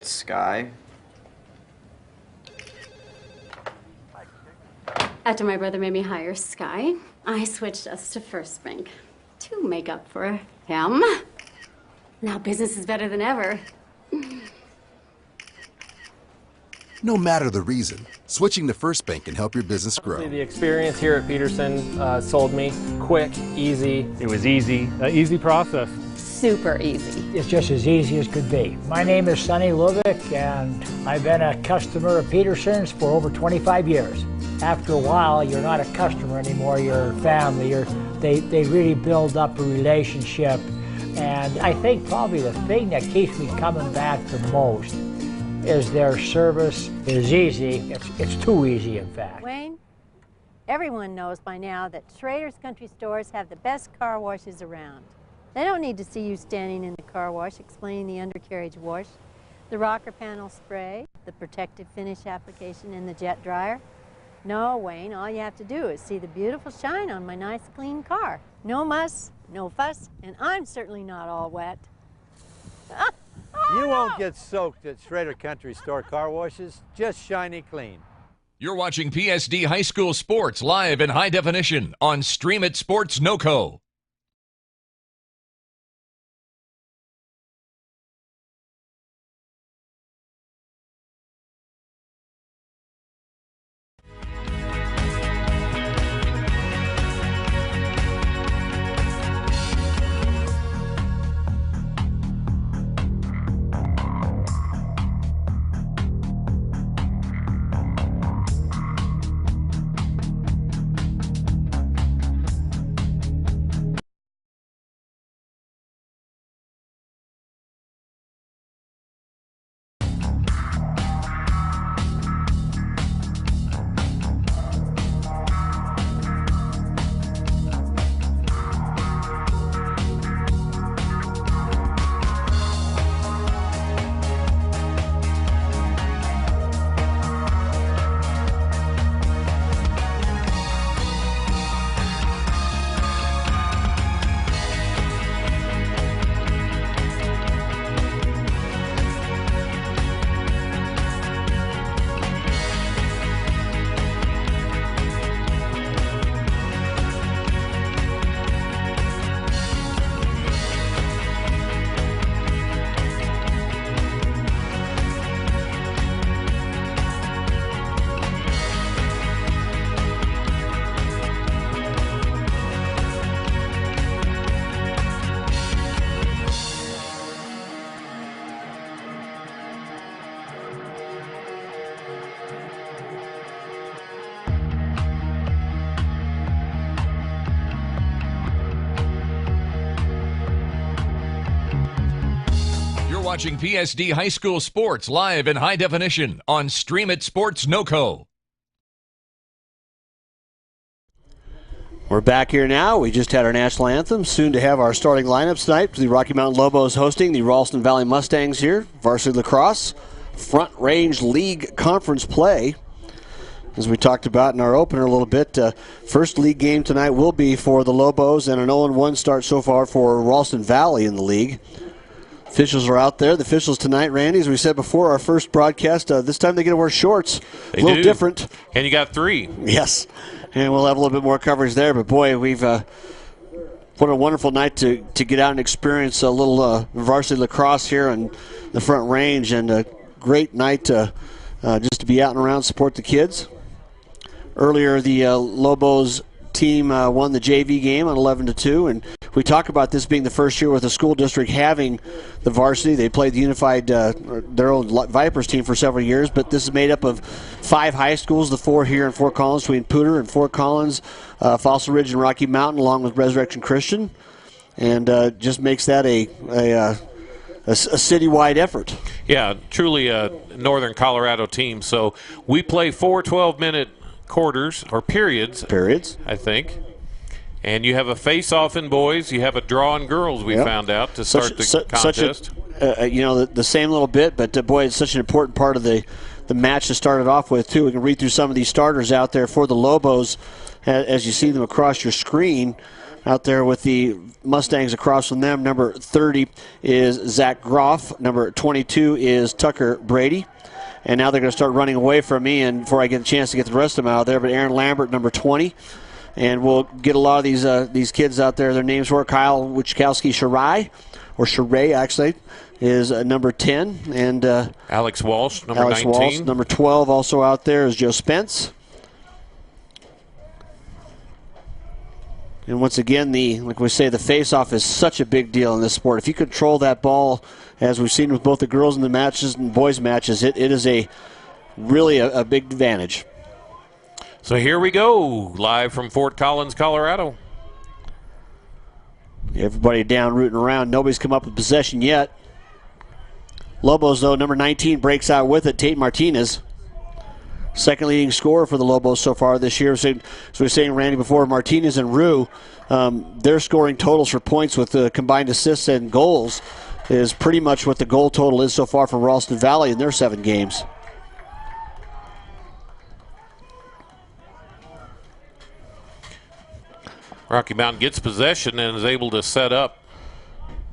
Sky. After my brother made me hire Sky, I switched us to First Bank to make up for him. Now business is better than ever. No matter the reason, switching to First Bank can help your business grow. The experience here at Pedersen sold me. Quick, easy. It was easy. An easy process. Super easy. It's just as easy as could be. My name is Sonny Lubick, and I've been a customer of Pedersen's for over 25 years. After a while, you're not a customer anymore, you're family. They really build up a relationship. And I think probably the thing that keeps me coming back the most is their service is easy. It's too easy, in fact. Wayne, everyone knows by now that Schrader's Country Stores have the best car washes around. They don't need to see you standing in the car wash explaining the undercarriage wash, the rocker panel spray, the protective finish application, and the jet dryer. No, Wayne, all you have to do is see the beautiful shine on my nice clean car. No muss, no fuss, and I'm certainly not all wet. You won't get soaked at Schrader Country Store car washes, just shiny clean. You're watching PSD High School Sports live in high definition on Stream It Sports NoCo. Watching PSD High School Sports live in high definition on Stream It Sports NoCo. We're back here now. We just had our national anthem. Soon to have our starting lineups tonight. The Rocky Mountain Lobos hosting the Ralston Valley Mustangs here. Varsity Lacrosse Front Range League Conference play. As we talked about in our opener a little bit, first league game tonight will be for the Lobos, and an 0-1 start so far for Ralston Valley in the league. Officials are out there. The officials tonight, Randy, as we said before, our first broadcast, this time they get to wear shorts. They a little do. Different. And you got 3. Yes. And we'll have a little bit more coverage there. But, boy, we've what a wonderful night to get out and experience a little varsity lacrosse here on the Front Range. And a great night just to be out and around, support the kids. Earlier, the Lobos team won the JV game on 11-2, and we talk about this being the first year with the school district having the varsity. They played the unified, their own Vipers team for several years, but this is made up of 5 high schools, the 4 here in Fort Collins, between Poudre and Fort Collins, Fossil Ridge and Rocky Mountain, along with Resurrection Christian, and just makes that a citywide effort. Yeah, truly a Northern Colorado team. So we play 4 12-minute quarters or periods, I think. And you have a face-off in boys. You have a draw in girls, we found out, to start the contest. The same little bit, but, boy, it's such an important part of the match to start it off with, too. We can read through some of these starters out there for the Lobos as you see them across your screen. out there with the Mustangs across from them. Number 30 is Zach Groff. Number 22 is Tucker Brady. And now they're going to start running away from me, and before I get a chance to get the rest of them out of there, but Aaron Lambert, number 20. And we'll get a lot of these kids out there. Their names were Kyle Wichkowski-Sharai, or Sharai, actually, is number 10. And Alex Walsh, number 19. Walsh, number 12, also out there is Joe Spence. And once again, like we say, the face-off is such a big deal in this sport. If you control that ball, as we've seen with both the girls in the matches and boys matches, it is really a big advantage. So here we go, live from Fort Collins, Colorado. Everybody down rooting around. Nobody's come up with possession yet. Lobos, though, number 19 breaks out with it, Tate Martinez. Second leading scorer for the Lobos so far this year. So we were saying, Randy, before, Martinez and Rue, their scoring totals for points with the combined assists and goals is pretty much what the goal total is so far for Ralston Valley in their 7 games. Rocky Mountain gets possession and is able to set up.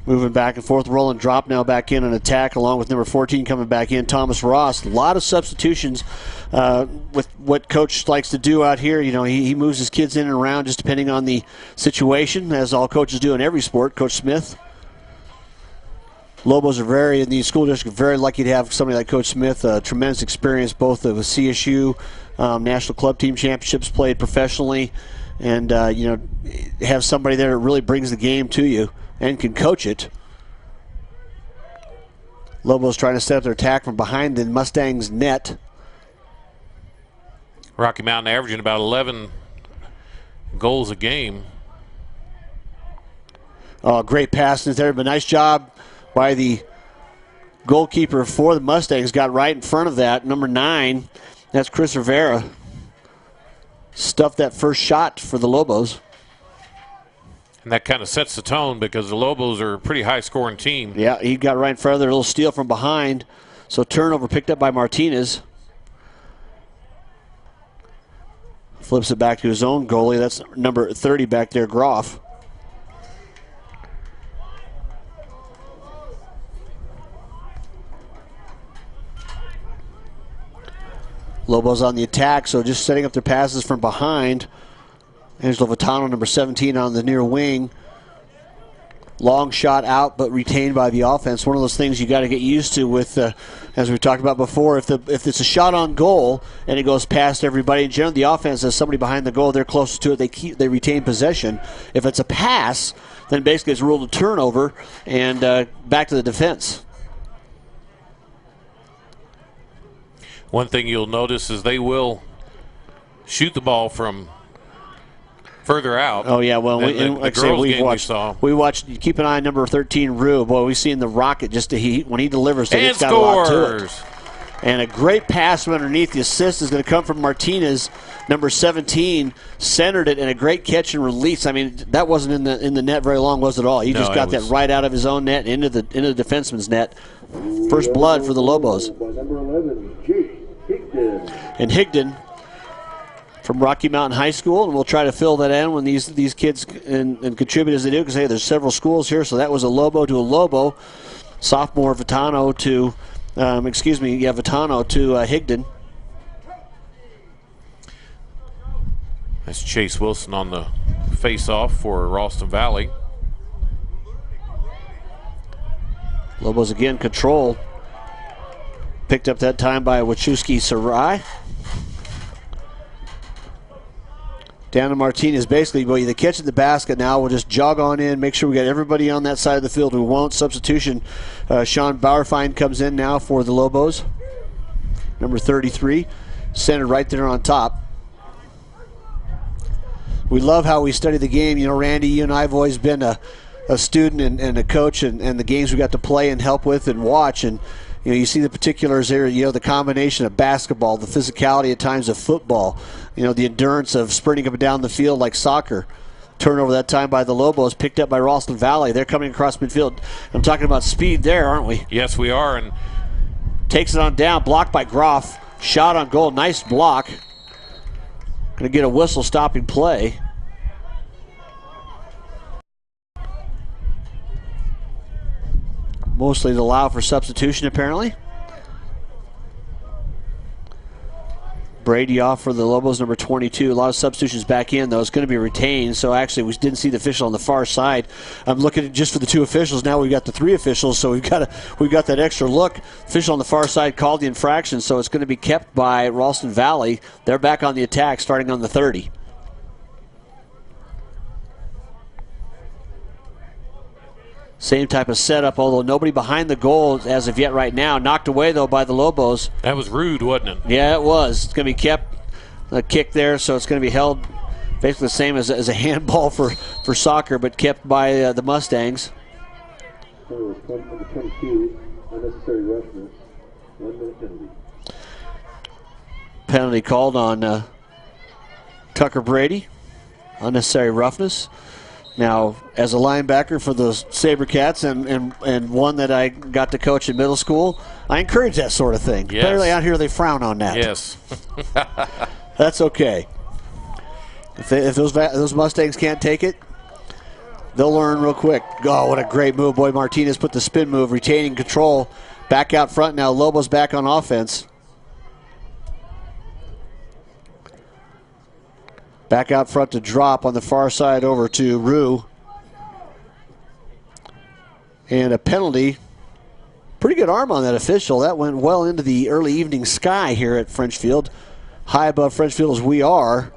Moving back and forth, rolling drop now back in an attack, along with number 14 coming back in, Thomas Ross. A lot of substitutions with what Coach likes to do out here. You know, he moves his kids in and around just depending on the situation, as all coaches do in every sport. Coach Smith. Lobos are in the school district, very lucky to have somebody like Coach Smith. Tremendous experience, both with CSU, National Club Team Championships played professionally, and have somebody there that really brings the game to you and can coach it. Lobos trying to set up their attack from behind the Mustangs' net. Rocky Mountain averaging about 11 goals a game. Oh, great pass there, but nice job by the goalkeeper for the Mustangs. Got right in front of that. Number 9, that's Chris Rivera. Stuffed that first shot for the Lobos. And that kind of sets the tone because the Lobos are a pretty high-scoring team. Yeah, he got right in front of there. A little steal from behind. So turnover picked up by Martinez. Flips it back to his own goalie. That's number 30 back there, Groff. Lobos on the attack, so just setting up their passes from behind. Angelo Vitano, number 17, on the near wing. Long shot out, but retained by the offense. One of those things you got to get used to with, as we talked about before, if it's a shot on goal and it goes past everybody, generally the offense has somebody behind the goal, they're closest to it, they retain possession. If it's a pass, then basically it's ruled a turnover and back to the defense. One thing you'll notice is they will shoot the ball from further out. Oh yeah, well, we watched. Keep an eye on number 13, Rue. Boy, we've seen the rocket when he delivers. It's got a lot to it. And a great pass from underneath. The assist is going to come from Martinez, number 17, centered it, and a great catch and release. I mean, that wasn't in the net very long, was it all? He just got that right out of his own net into the defenseman's net. First blood for the Lobos. And Higdon from Rocky Mountain High School, and we'll try to fill that in when these kids and contribute as they do, because hey, there's several schools here, so that was a Lobo to a Lobo. Sophomore Vitano to, Vitano to Higdon. That's Chase Wilson on the face-off for Ralston Valley. Lobos again control. Picked up that time by Wachowski-Sarai. Down to Martinez. Basically, well, they catch at the basket now. We'll just jog on in, make sure we got everybody on that side of the field. We won't. Substitution. Sean Bauerfein comes in now for the Lobos. Number 33. Centered right there on top. We love how we study the game. You know, Randy, you and I have always been a student and a coach, and the games we got to play and help with and watch. And you see the particulars there, the combination of basketball, the physicality at times of football, the endurance of sprinting up and down the field like soccer. Turnover that time by the Lobos, picked up by Ralston Valley. They're coming across midfield. I'm talking about speed there, aren't we? Yes, we are. And takes it on down, blocked by Groff. Shot on goal, nice block. Going to get a whistle stopping play. mostly to allow for substitution apparently. Brady off for the Lobos, number 22. A lot of substitutions back in, though. It's going to be retained, so actually we didn't see the official on the far side. I'm looking at just for the 2 officials. Now we've got the 3 officials, so we've got that extra look. Official on the far side called the infraction, so it's going to be kept by Ralston Valley. They're back on the attack, starting on the 30. Same type of setup, although nobody behind the goal as of yet right now. Knocked away, though, by the Lobos. That was rude, wasn't it? Yeah, it was. It's going to be kept, a kick there, so it's going to be held basically the same as a handball for soccer, but kept by the Mustangs. Number 22, unnecessary roughness, 1 minute penalty. Penalty called on Tucker Brady. Unnecessary roughness. Now, as a linebacker for the SaberCats and one that I got to coach in middle school, I encourage that sort of thing. Yes. Apparently out here they frown on that. Yes. That's okay. If those Mustangs can't take it, they'll learn real quick. Oh, what a great move. Boy, Martinez put the spin move, retaining control. Back out front now. Lobos back on offense. Back out front to drop on the far side over to Rue. And a penalty. Pretty good arm on that official. That went well into the early evening sky here at French Field. High above French Field as we are.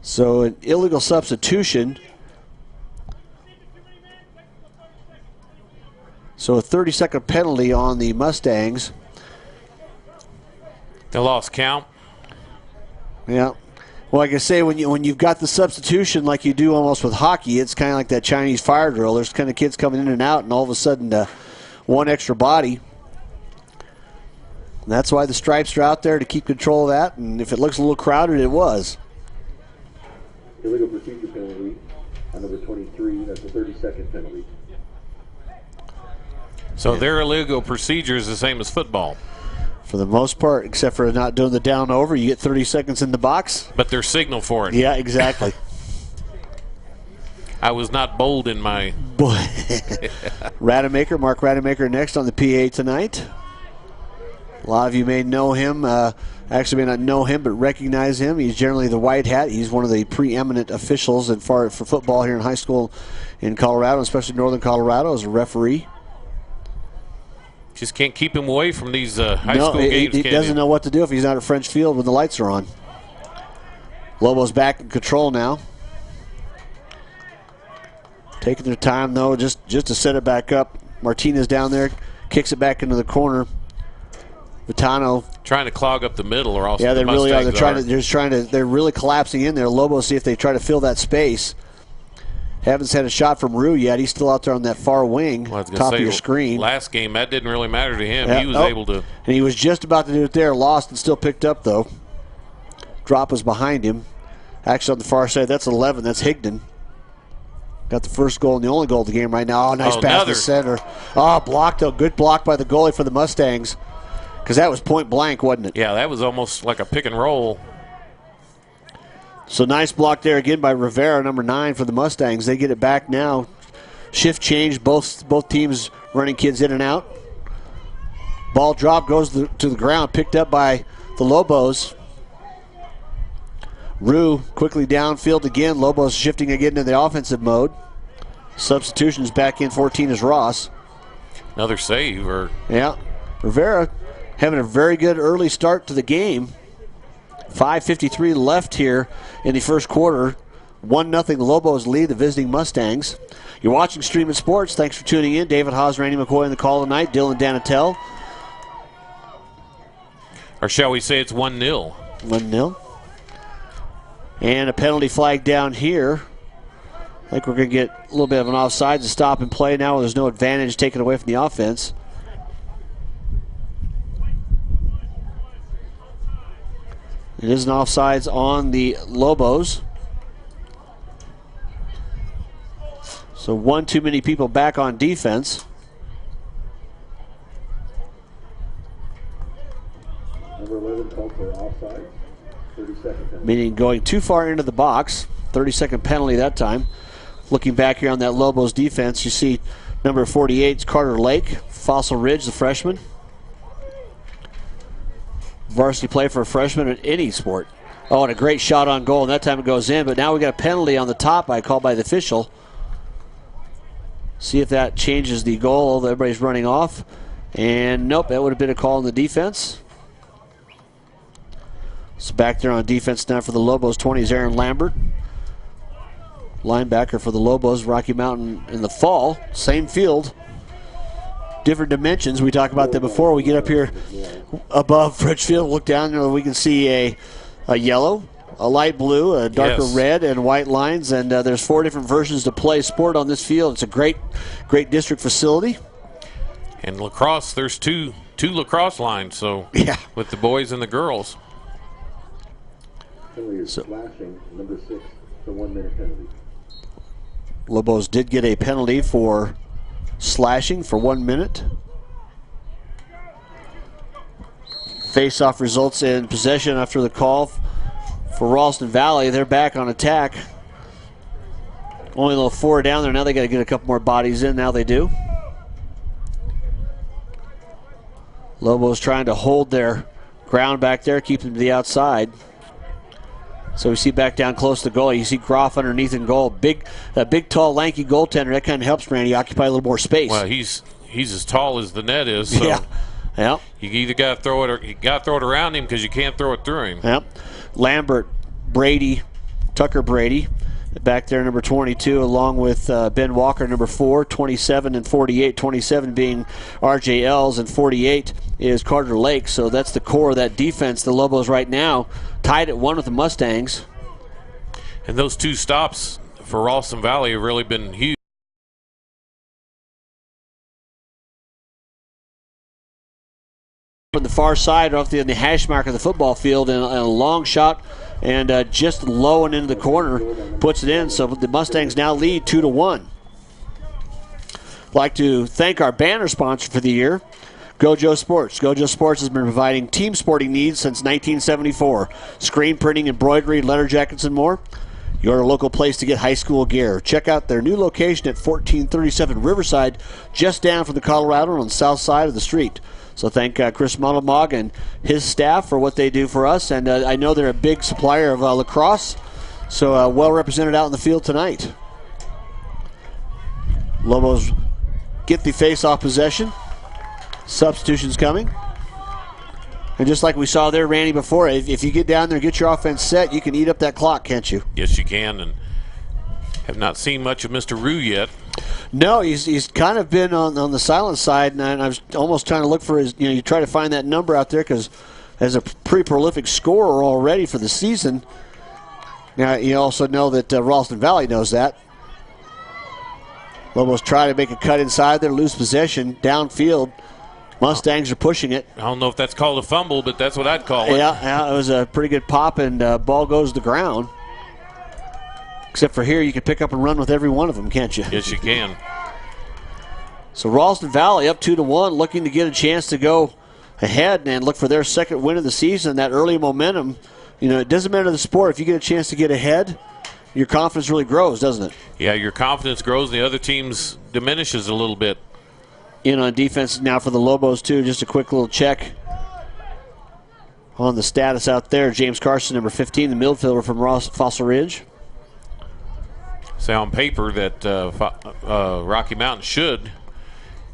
So an illegal substitution. So a 30-second penalty on the Mustangs. They lost count. Yeah. Well, like I say, when you've got the substitution like you do almost with hockey, it's kind of like that Chinese fire drill. There's kind of kids coming in and out, and all of a sudden one extra body. And that's why the stripes are out there to keep control of that. And if it looks a little crowded, it was. Illegal procedure penalty on number 23. That's a 30-second penalty. So their illegal procedure is the same as football. For the most part, except for not doing the down over, you get 30 seconds in the box. But there's signal for it. Yeah, exactly. I was not bold in my... Rademacher, Mark Rademacher next on the PA tonight. A lot of you may know him, actually may not know him, but recognize him. He's generally the white hat. He's one of the preeminent officials for football here in high school in Colorado, especially northern Colorado, as a referee. Just can't keep him away from these high school games. He doesn't know what to do if he's not at French Field when the lights are on. Lobos back in control now. Taking their time, though, just to set it back up. Martinez down there, kicks it back into the corner. Vitano trying to clog up the middle, or else yeah, they really are. Mustangs They're really collapsing in there. Lobos see if they try to fill that space. Haven't had a shot from Rue yet. He's still out there on that far wing, top of your screen. Last game, that didn't really matter to him. Yeah, he was able to. And he was just about to do it there. Lost and still picked up, though. Drop was behind him. Actually, on the far side, that's 11. That's Higdon. Got the first goal and the only goal of the game right now. Oh, nice pass to center. Oh, blocked, though. Good block by the goalie for the Mustangs. Because that was point blank, wasn't it? Yeah, that was almost like a pick and roll. So nice block there again by Rivera, number 9 for the Mustangs. They get it back now. Shift change, both teams running kids in and out. Ball drop goes to the ground, picked up by the Lobos. Rue quickly downfield again. Lobos shifting again to the offensive mode. Substitutions back in 14 is Ross. Another save. Yeah. Rivera having a very good early start to the game. 5:53 left here in the first quarter. 1-0 Lobos lead the visiting Mustangs. You're watching Stream It Sports. Thanks for tuning in. David Haase, Randy McCoy on the call tonight. Dylan Danatel. Or shall we say it's 1-0? 1-0. And a penalty flag down here. I think we're going to get a little bit of an offside to stop and play now. There's no advantage taken away from the offense. It is an offsides on the Lobos. So one too many people back on defense. Number 11 called for offside. meaning going too far into the box. 30-second penalty that time. Looking back here on that Lobos defense, you see number 48 is Carter Lake, Fossil Ridge, the freshman. Varsity play for a freshman in any sport. Oh, and a great shot on goal, and that time it goes in, but now we got a penalty on the top called by the official. See if that changes the goal. Everybody's running off. And nope, that would have been a call on the defense. So back there on defense now for the Lobos, 20 is Aaron Lambert. Linebacker for the Lobos, Rocky Mountain in the fall. Same field. Different dimensions. We talked about that before. We get up here above French Field, look down, and we can see a yellow, a light blue, a darker red, and white lines. And there's 4 different versions to play sport on this field. It's a great district facility. And lacrosse, there's two lacrosse lines, so with the boys and the girls. Slashing, number 6, the 1-minute penalty. Lobos did get a penalty for slashing for 1 minute. Face-off results in possession after the call for Ralston Valley. They're back on attack. Only a little 4 down there. Now they got to get a couple more bodies in. Now they do. Lobos trying to hold their ground back there, keep them to the outside. So we see back down close to goal. You see Groff underneath in goal. Big, tall, lanky goaltender. That kind of helps Randy occupy a little more space. Well, he's as tall as the net is. So yeah. You either got to throw it or you got to throw it around him because you can't throw it through him. Yep. Lambert, Brady, Tucker Brady, back there, number 22, along with Ben Walker, number 4, 27 and 48. 27 being R.J. Ells, and 48 is Carter Lake. So that's the core of that defense. The Lobos right now tied at 1 with the Mustangs. And those 2 stops for Ralston Valley have really been huge. From the far side, off the hash mark of the football field, and a long shot, and just low and into the corner, puts it in. So the Mustangs now lead 2-1. I'd like to thank our banner sponsor for the year, GoJo Sports. GoJo Sports has been providing team sporting needs since 1974. Screen printing, embroidery, letter jackets, and more. Your local place to get high school gear. Check out their new location at 1437 Riverside, just down from the Colorado on the south side of the street. So thank Chris Monomog and his staff for what they do for us. And I know they're a big supplier of lacrosse, so well represented out in the field tonight. Lobos get the face-off possession. Substitutions coming. And just like we saw there, Randy, before, if you get down there and get your offense set, you can eat up that clock, can't you? Yes, you can. And have not seen much of Mr. Rue yet. No, he's kind of been on the silent side, and I was almost trying to look for his, you try to find that number out there because as a pretty prolific scorer already for the season. Now, you also know that Ralston Valley knows that. Lobos try to make a cut inside there, lose possession, downfield. Mustangs are pushing it. I don't know if that's called a fumble, but that's what I'd call it. Yeah, it was a pretty good pop, and ball goes to the ground. Except for here, you can pick up and run with every one of them, can't you? Yes, you can. So Ralston Valley up 2-1, looking to get a chance to go ahead and look for their second win of the season. That early momentum, it doesn't matter the sport. If you get a chance to get ahead, your confidence really grows, doesn't it? Yeah, your confidence grows, and the other team's diminishes a little bit. In on defense now for the Lobos, too. Just a quick little check on the status out there. James Carson, number 15, the midfielder from Fossil Ridge. Say on paper that Rocky Mountain should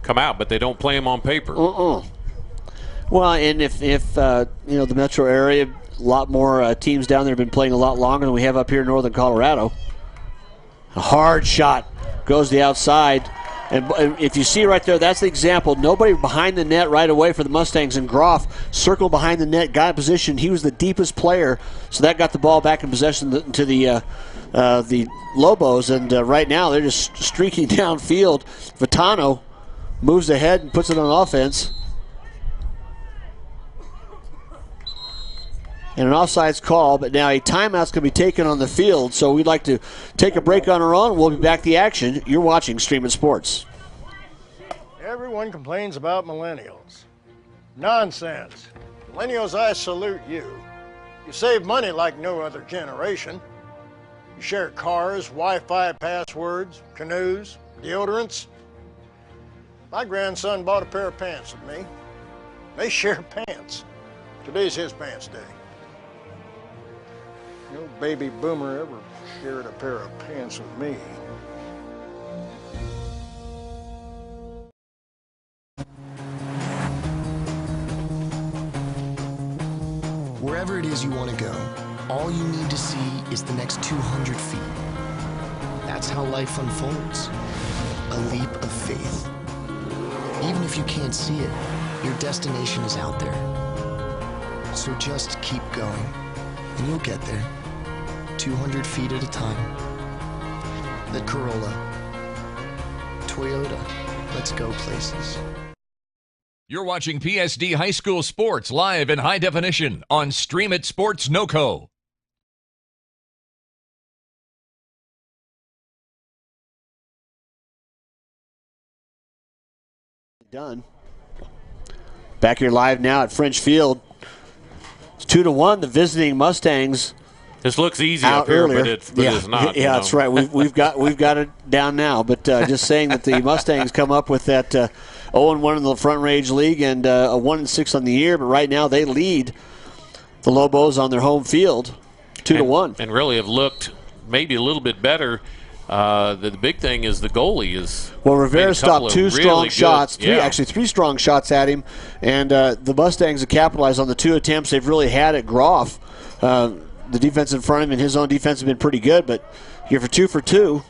come out, but they don't play them on paper. Well, and if the metro area, a lot more teams down there have been playing a lot longer than we have up here in northern Colorado. A hard shot goes to the outside. And if you see right there, that's the example. Nobody behind the net right away for the Mustangs. And Groff circled behind the net, got in position. He was the deepest player, so that got the ball back in possession to the Lobos. And right now they're just streaking downfield. Vitano moves ahead and puts it on offense. And an offsides call, but now a timeout's going to be taken on the field, so we'd like to take a break on our own. We'll be back to the action. You're watching Stream It Sports. Everyone complains about millennials. Nonsense. Millennials, I salute you. You save money like no other generation. You share cars, Wi-Fi passwords, canoes, deodorants. My grandson bought a pair of pants with me. They share pants. Today's his pants day. No baby boomer ever shared a pair of pants with me. Wherever it is you want to go, all you need to see is the next 200 feet. That's how life unfolds. A leap of faith. Even if you can't see it, your destination is out there. So just keep going, and you'll get there. 200 feet at a time. The Corolla. Toyota. Let's go places. You're watching PSD High School Sports live in high definition on Stream It Sports NoCo. Done. Back here live now at French Field. It's 2-1. The visiting Mustangs. This looks easy up here, but it's not. Yeah, that's right. We've got it down now. But just saying that the Mustangs come up with that 0-1 in the Front Range League and a 1-6 on the year. But right now they lead the Lobos on their home field, 2-1, and really have looked maybe a little bit better. The big thing is the goalie is. Well, Rivera stopped two strong shots, three strong shots at him, and the Mustangs have capitalized on the two attempts they've really had at Groff. The defense in front of him and his own defense have been pretty good, but here for 2 for 2.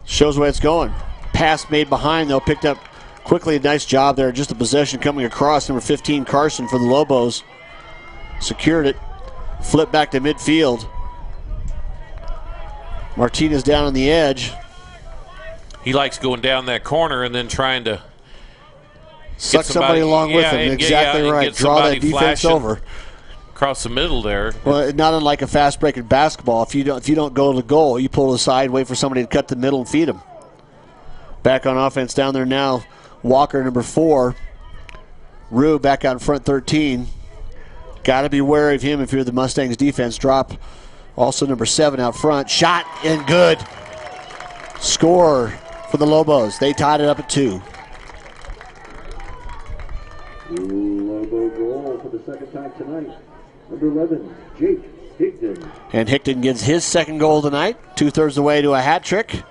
Shows where it's going. Pass made behind, though, picked up quickly. A nice job there. Just a possession coming across. Number 15, Carson for the Lobos. Secured it. Flip back to midfield. Martinez down on the edge. He likes going down that corner and then trying to suck somebody along with him. Exactly right. Draw that defense over. Across the middle there. Well, not unlike a fast break in basketball. If you don't go to the goal, you pull aside, wait for somebody to cut the middle and feed him. Back on offense down there now. Walker, number 4. Rue back out in front, 13. Got to be wary of him if you're the Mustangs defense. Drop. Also number 7 out front. Shot and good. Score for the Lobos. They tied it up at 2. Lobo goal for the second time tonight. Number 11, Jake Higdon. And Higdon gets his second goal tonight. 2/3 the way to a hat trick.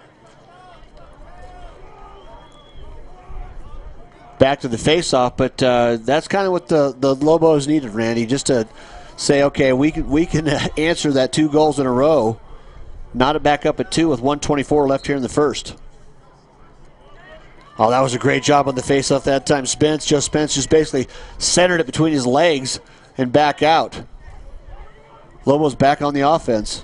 Back to the faceoff, but that's kind of what the Lobos needed, Randy, just to say, okay, we can answer that 2 goals in a row. Knot it back up at 2 with 1:24 left here in the first. Oh, that was a great job on the faceoff that time. Joe Spence just basically centered it between his legs and back out. Lobos back on the offense.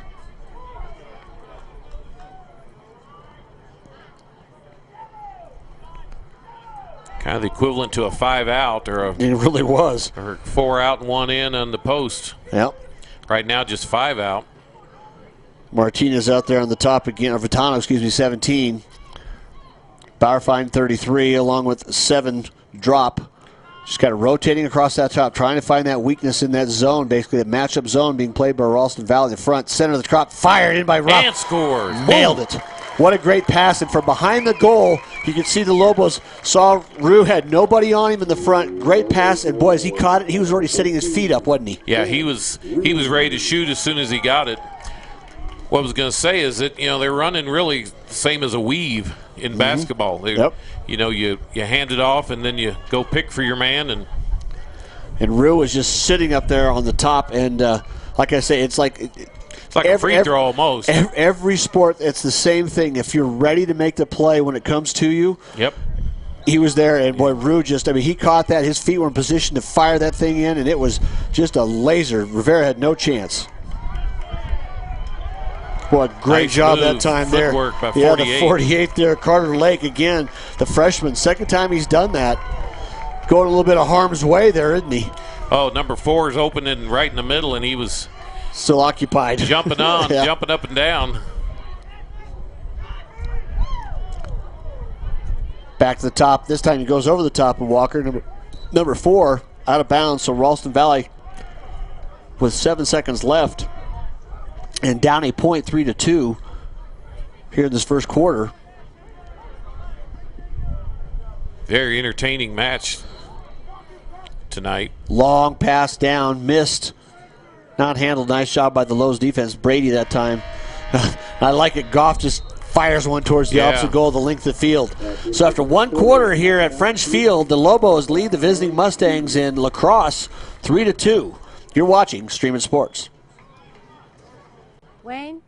Kind of the equivalent to a 5 out or it really was. Or 4 out and 1 in on the post. Yep. Right now just 5 out. Martinez out there on the top again, or Vitano, 17. Bauerfein 33 along with 7 drop. Just kind of rotating across that top, trying to find that weakness in that zone, basically the matchup zone being played by Ralston Valley in the front. Center of the drop, fired in by Rupp. And scores. Nailed it. What a great pass. And from behind the goal, you can see the Lobos saw Rue had nobody on him in the front. Great pass, and boy, as he caught it, he was already setting his feet up, wasn't he? Yeah, he was ready to shoot as soon as he got it. What I was going to say is that, they're running really the same as a weave in basketball. Yep. You hand it off and then you go pick for your man. And Rue was just sitting up there on the top. And like I say, it's like a free throw almost. Every sport, it's the same thing. If you're ready to make the play when it comes to you. Yep. He was there, and boy, Rue he caught that. His feet were in position to fire that thing in, and it was just a laser. Rivera had no chance. What great job that time there. Footwork by 48. Yeah, the 48 there. Carter Lake again, the freshman. Second time he's done that. Going a little bit of harm's way there, isn't he? Oh, number 4 is opening right in the middle, and he was still occupied. Jumping on, yeah. Jumping up and down. Back to the top. This time he goes over the top of Walker. Number 4 out of bounds, so Ralston Valley with 7 seconds left and down a point, 3-2 here in this first quarter. Very entertaining match tonight. Long pass down, missed, not handled. Nice job by the Lowe's defense. Brady that time. I like it. Goff just fires one towards the opposite goal, the length of the field. So after one quarter here at French Field, the Lobos lead the visiting Mustangs in Lacrosse 3-2. You're watching Stream It Sports. Wayne,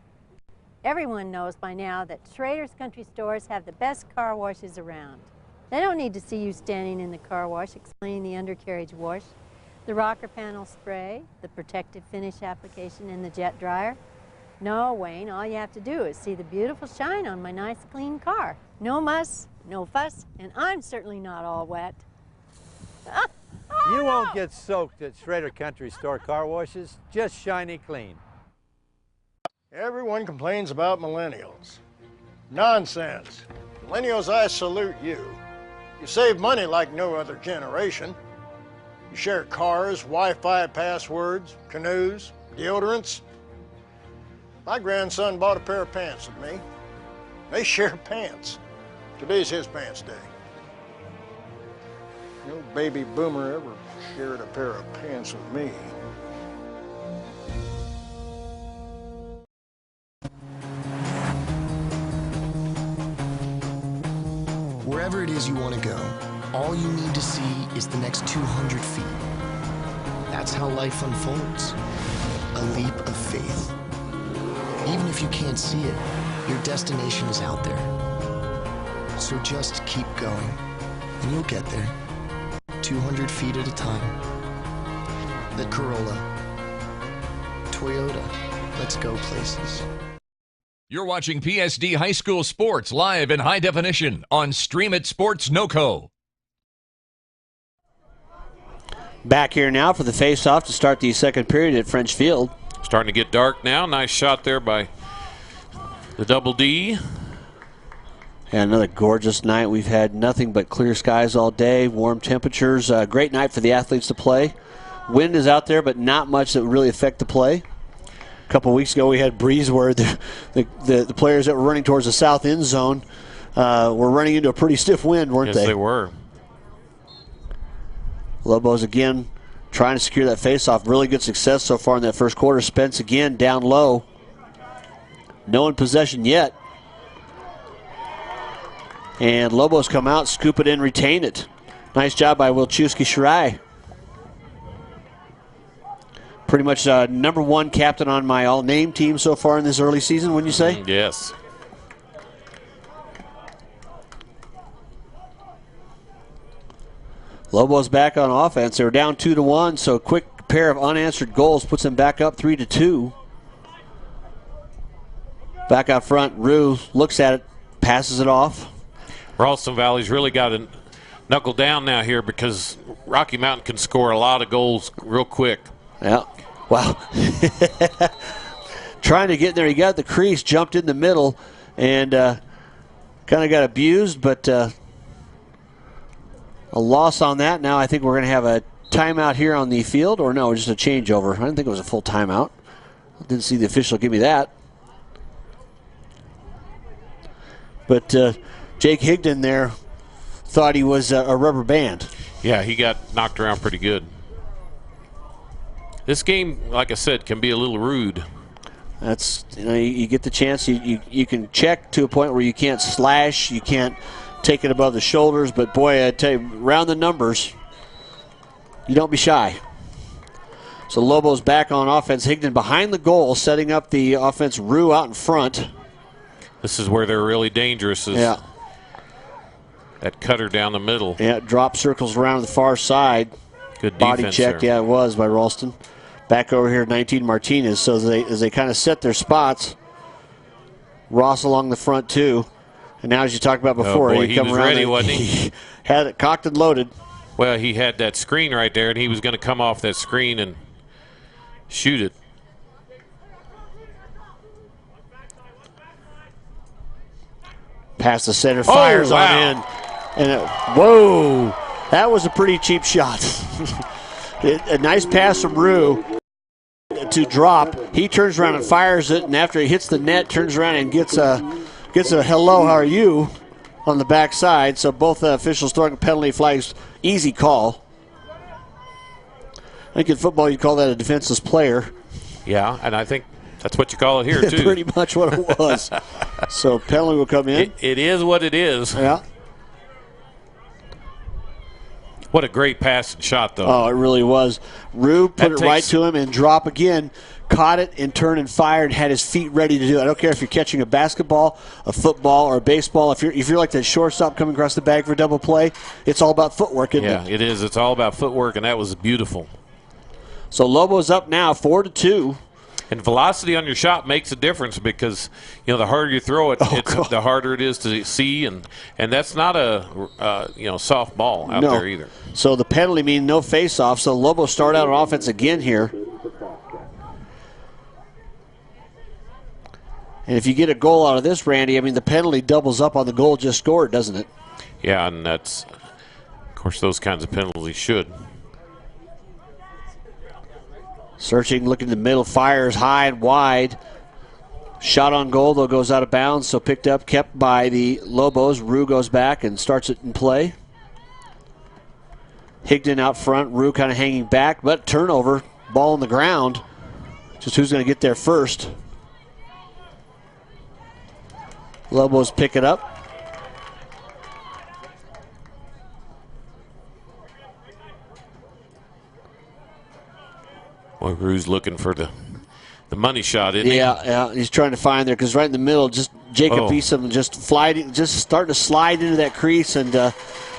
everyone knows by now that Schrader's Country Stores have the best car washes around. They don't need to see you standing in the car wash explaining the undercarriage wash, the rocker panel spray, the protective finish application, and the jet dryer. No, Wayne, all you have to do is see the beautiful shine on my nice clean car. No muss, no fuss, and I'm certainly not all wet. You won't get soaked at Schrader Country Store car washes, just shiny clean. Everyone complains about millennials. Nonsense. Millennials, I salute you. You save money like no other generation. You share cars, Wi-Fi passwords, canoes, deodorants. My grandson bought a pair of pants with me. They share pants. Today's his pants day. No baby boomer ever shared a pair of pants with me. Wherever it is you want to go, all you need to see is the next 200 feet. That's how life unfolds. A leap of faith. Even if you can't see it, your destination is out there. So just keep going, and you'll get there. 200 feet at a time. The Corolla. Toyota. Let's go places. You're watching PSD High School Sports live in high definition on Stream It Sports NoCo. Back here now for the face-off to start the second period at French Field. Starting to get dark now. Nice shot there by the Double D. And another gorgeous night. We've had nothing but clear skies all day, warm temperatures. Great night for the athletes to play. Wind is out there, but not much that would really affect the play. A couple weeks ago, we had breeze where the players that were running towards the south end zone were running into a pretty stiff wind, weren't they? Yes, they were. Lobos again trying to secure that faceoff. Really good success so far in that first quarter. Spence again down low. No in possession yet. And Lobos come out, scoop it in, retain it. Nice job by Wilczewski-Shirai. Pretty much #1 captain on my all-name team so far in this early season, wouldn't you say? Yes. Lobos back on offense. They were down 2-1, so a quick pair of unanswered goals puts them back up 3-2. Back out front, Rue looks at it, passes it off. Ralston Valley's really got to knuckle down now here because Rocky Mountain can score a lot of goals real quick. Yeah. Wow. Trying to get there. He got the crease, jumped in the middle, and kind of got abused, but a loss on that. Now I think we're going to have a timeout here on the field, or no, just a changeover. I didn't think it was a full timeout. Didn't see the official give me that. But Jake Higdon there thought he was a rubber band. Yeah, he got knocked around pretty good. This game, like I said, can be a little rude. That's, you get the chance. You can check to a point where you can't slash, you can't take it above the shoulders, but boy, I tell you, round the numbers, you don't be shy. So Lobos back on offense. Higdon behind the goal, setting up the offense. Rue out in front. This is where they're really dangerous. Yeah. That cutter down the middle. Yeah, drop circles around the far side. Good body defense check. there. Yeah, it was by Ralston. Back over here, 19 Martinez. So as they kind of set their spots, Ross along the front too. And now, as you talked about before, he come was around ready, wasn't he? Had it cocked and loaded. Well, he had that screen right there, and he was going to come off that screen and shoot it. Past the center, fires on in. And whoa, that was a pretty cheap shot. A nice pass from Rue. to drop. He turns around and fires it, and after he hits the net, turns around and gets a hello, how are you, on the backside. So both officials throwing penalty flags. Easy call. I think in football you'd call that a defenseless player. Yeah, and I think that's what you call it here, too. Pretty much what it was. So penalty will come in. It is what it is. Yeah. What a great pass and shot, though. Oh, it really was. Rue put it right to him and drop again. Caught it and turned and fired, had his feet ready to do it. I don't care if you're catching a basketball, a football, or a baseball. If you're like that shortstop coming across the bag for a double play, it's all about footwork, isn't it? Yeah, it is. It's all about footwork, and that was beautiful. So Lobo's up now, 4-2. And velocity on your shot makes a difference because, the harder you throw it, the harder it is to see, and that's not a soft ball out there either. So the penalty means no face-off. So Lobo start out on offense again here. And if you get a goal out of this, Randy, the penalty doubles up on the goal just scored, doesn't it? Yeah, and that's, of course, those kinds of penalties should. Searching, looking in the middle, fires high and wide. Shot on goal, though, goes out of bounds, so picked up, kept by the Lobos. Rue goes back and starts it in play. Higdon out front, Rue kind of hanging back, but turnover, ball on the ground. Just who's going to get there first. Lobos pick it up. Boy, Rue's looking for the money shot, isn't he? Yeah, he's trying to find there because right in the middle, just Jacob Easom just starting to slide into that crease, and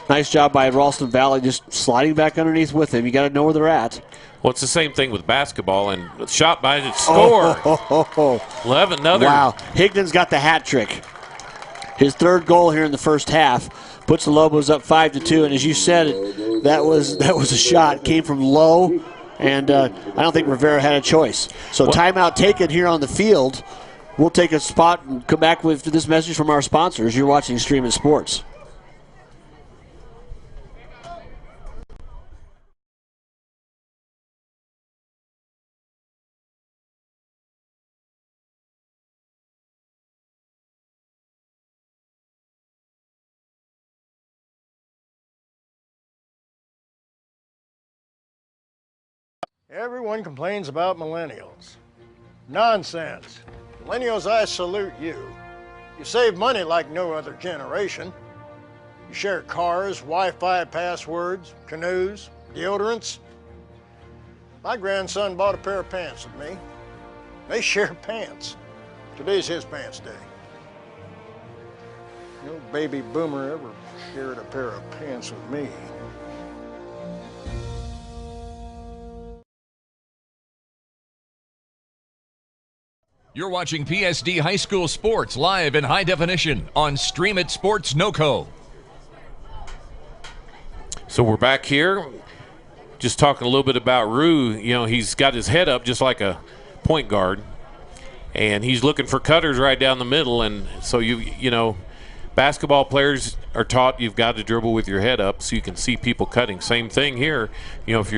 nice job by Ralston Valley just sliding back underneath with him. You got to know where they're at. Well, it's the same thing with basketball, and shot by it, score. 11, another. Wow, Higdon's got the hat trick. His third goal here in the first half puts the Lobos up 5-2, and as you said, that was a shot. Came from low. And I don't think Rivera had a choice. So timeout taken here on the field. We'll take a spot and come back with this message from our sponsors. You're watching Stream It Sports. Everyone complains about millennials. Nonsense. Millennials, I salute you. You save money like no other generation. You share cars, Wi-Fi passwords, canoes, deodorants. My grandson bought a pair of pants with me. They share pants. Today's his pants day. No baby boomer ever shared a pair of pants with me. You're watching PSD High School Sports live in high definition on Stream It Sports NoCo. So we're back here, just talking a little bit about Rue. He's got his head up just like a point guard, and he's looking for cutters right down the middle. And so basketball players are taught you've got to dribble with your head up so you can see people cutting. Same thing here. If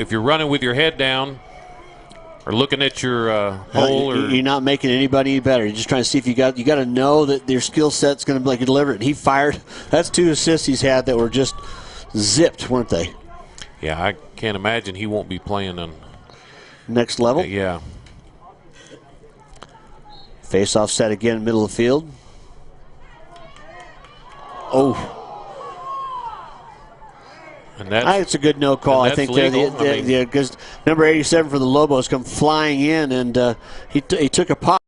you're running with your head down, or looking at your hole, you're not making anybody any better. You're just trying to see if you got to know that their skill set's going to be delivered. And he fired. That's 2 assists he's had that were just zipped, weren't they? Yeah, I can't imagine he won't be playing on next level. Yeah. Face-off set again, middle of the field. Oh. And I think it's a good no call. I think because number 87 for the Lobos come flying in, and he took a pop.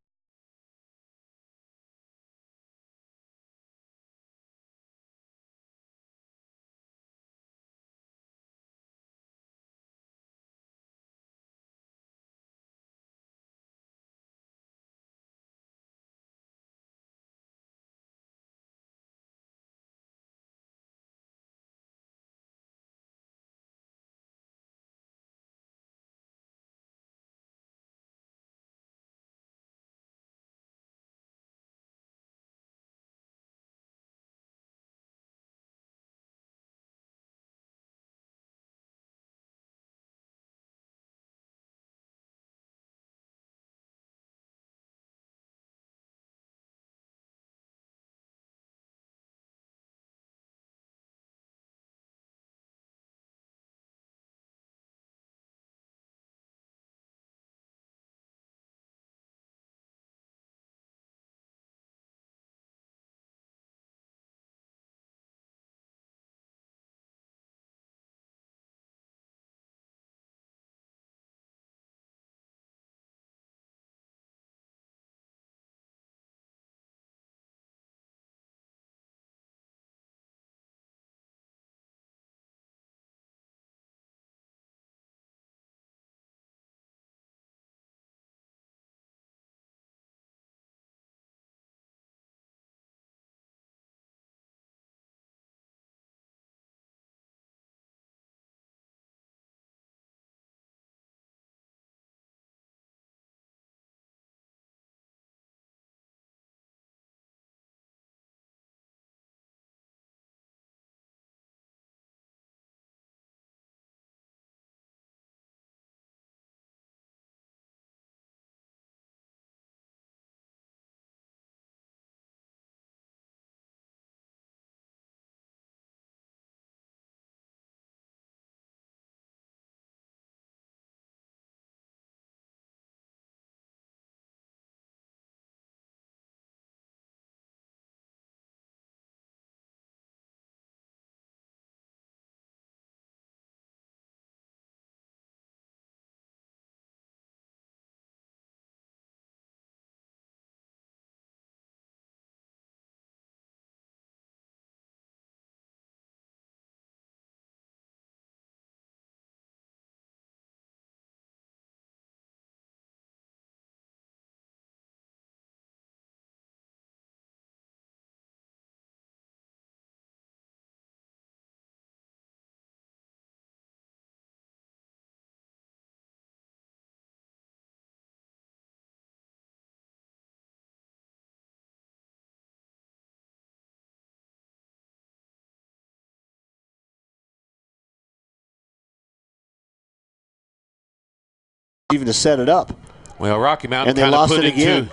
even to set it up. Well, Rocky Mountain kind of put it into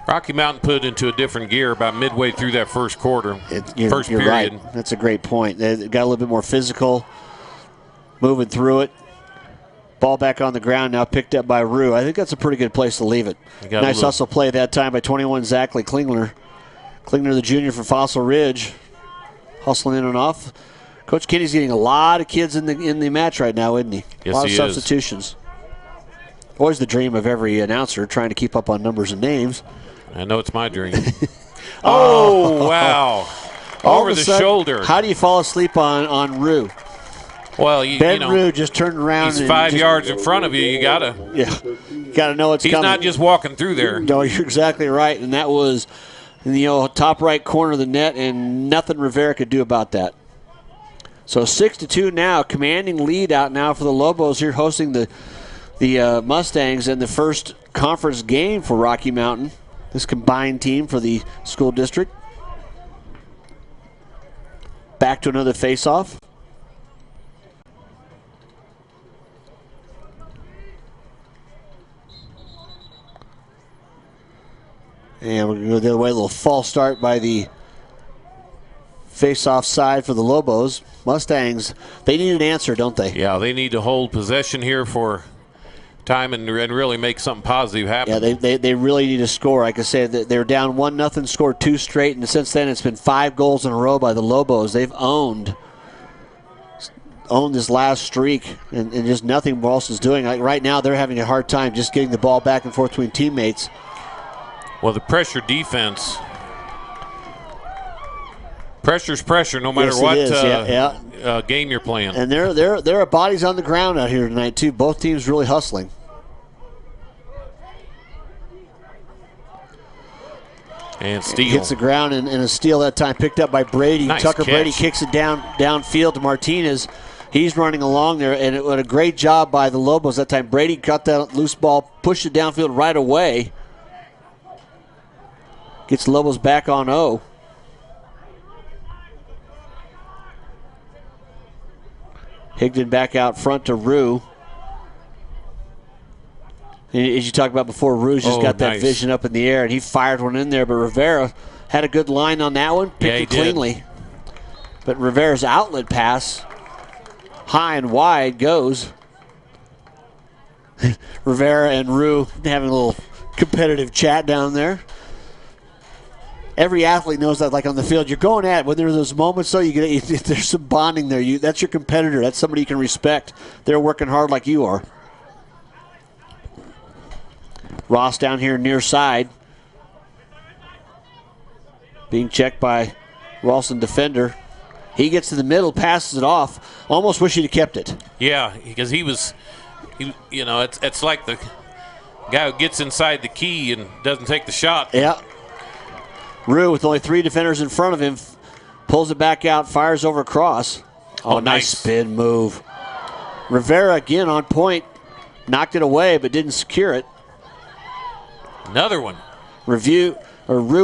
Rocky Mountain put into a different gear about midway through that first quarter, first you're period. Right. That's a great point. They got a little bit more physical, moving through it. Ball back on the ground now, picked up by Rue. I think that's a pretty good place to leave it. Nice hustle play that time by 21 Zachary Klingler. Klingler, the junior from Fossil Ridge, hustling in and off. Coach Kenny's getting a lot of kids in the match right now, isn't he? Yes, a lot he of substitutions. Always the dream of every announcer, trying to keep up on numbers and names. I know it's my dream. Oh, wow. Over the shoulder. How do you fall asleep on Rue? Well, Ben Rue just turned around. He's 5 yards in front of you. You got to. Yeah. You got to know what's coming. He's not just walking through there. No, you're exactly right. And that was in the top right corner of the net, and nothing Rivera could do about that. So 6-2 now. Commanding lead out now for the Lobos here, hosting the Mustangs in the first conference game for Rocky Mountain. This combined team for the school district. Back to another face-off. And we're going to go the other way. A little false start by the face-off side for the Lobos. Mustangs, they need an answer, don't they? Yeah, they need to hold possession here for time and really make something positive happen. Yeah, they really need to score. Like I said, they're down 1-0, scored 2 straight, and since then it's been 5 goals in a row by the Lobos. They've owned this last streak, and just nothing Ralston's doing. Like right now, they're having a hard time just getting the ball back and forth between teammates. Well, the pressure defense. Pressure's pressure, no matter what game you're playing. And there are bodies on the ground out here tonight too. Both teams really hustling. And steal. Hits the ground and a steal that time, picked up by Brady. Nice Tucker catch. Brady kicks it downfield to Martinez. He's running along there, and it was a great job by the Lobos that time. Brady got that loose ball, pushed it downfield right away. Gets Lobos back on O. Higdon back out front to Rue. And as you talked about before, Rue's just got that vision up in the air, and he fired one in there, but Rivera had a good line on that one, picked it cleanly. But Rivera's outlet pass, high and wide, goes. Rivera and Rue having a little competitive chat down there. Every athlete knows that, like on the field, you're going at it. When there are those moments, though, there's some bonding there. That's your competitor. That's somebody you can respect. They're working hard like you are. Ross down here near side. Being checked by Ralston defender. He gets to the middle, passes it off. Almost wish he'd have kept it. Yeah, because it's like the guy who gets inside the key and doesn't take the shot. Yeah. Rue, with only 3 defenders in front of him, pulls it back out, fires over cross. Oh, nice spin move. Rivera again on point. Knocked it away, but didn't secure it. Another one. Rue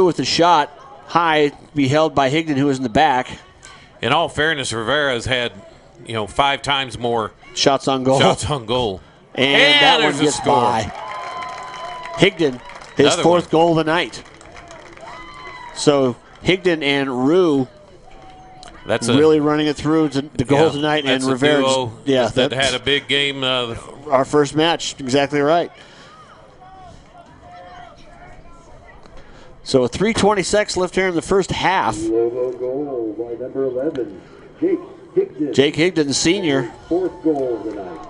with the shot. High, be held by Higdon, who was in the back. In all fairness, Rivera has had, 5 times more shots on goal. And that one gets by. Higdon, his 4th goal of the night. So Higdon and Rue really running it through to the goal tonight. And Rivera that had a big game. Our first match, exactly right. So 3:26 left here in the first half. Logo goal by number 11, Jake Higdon. Jake Higdon, the senior. 4th goal of the night.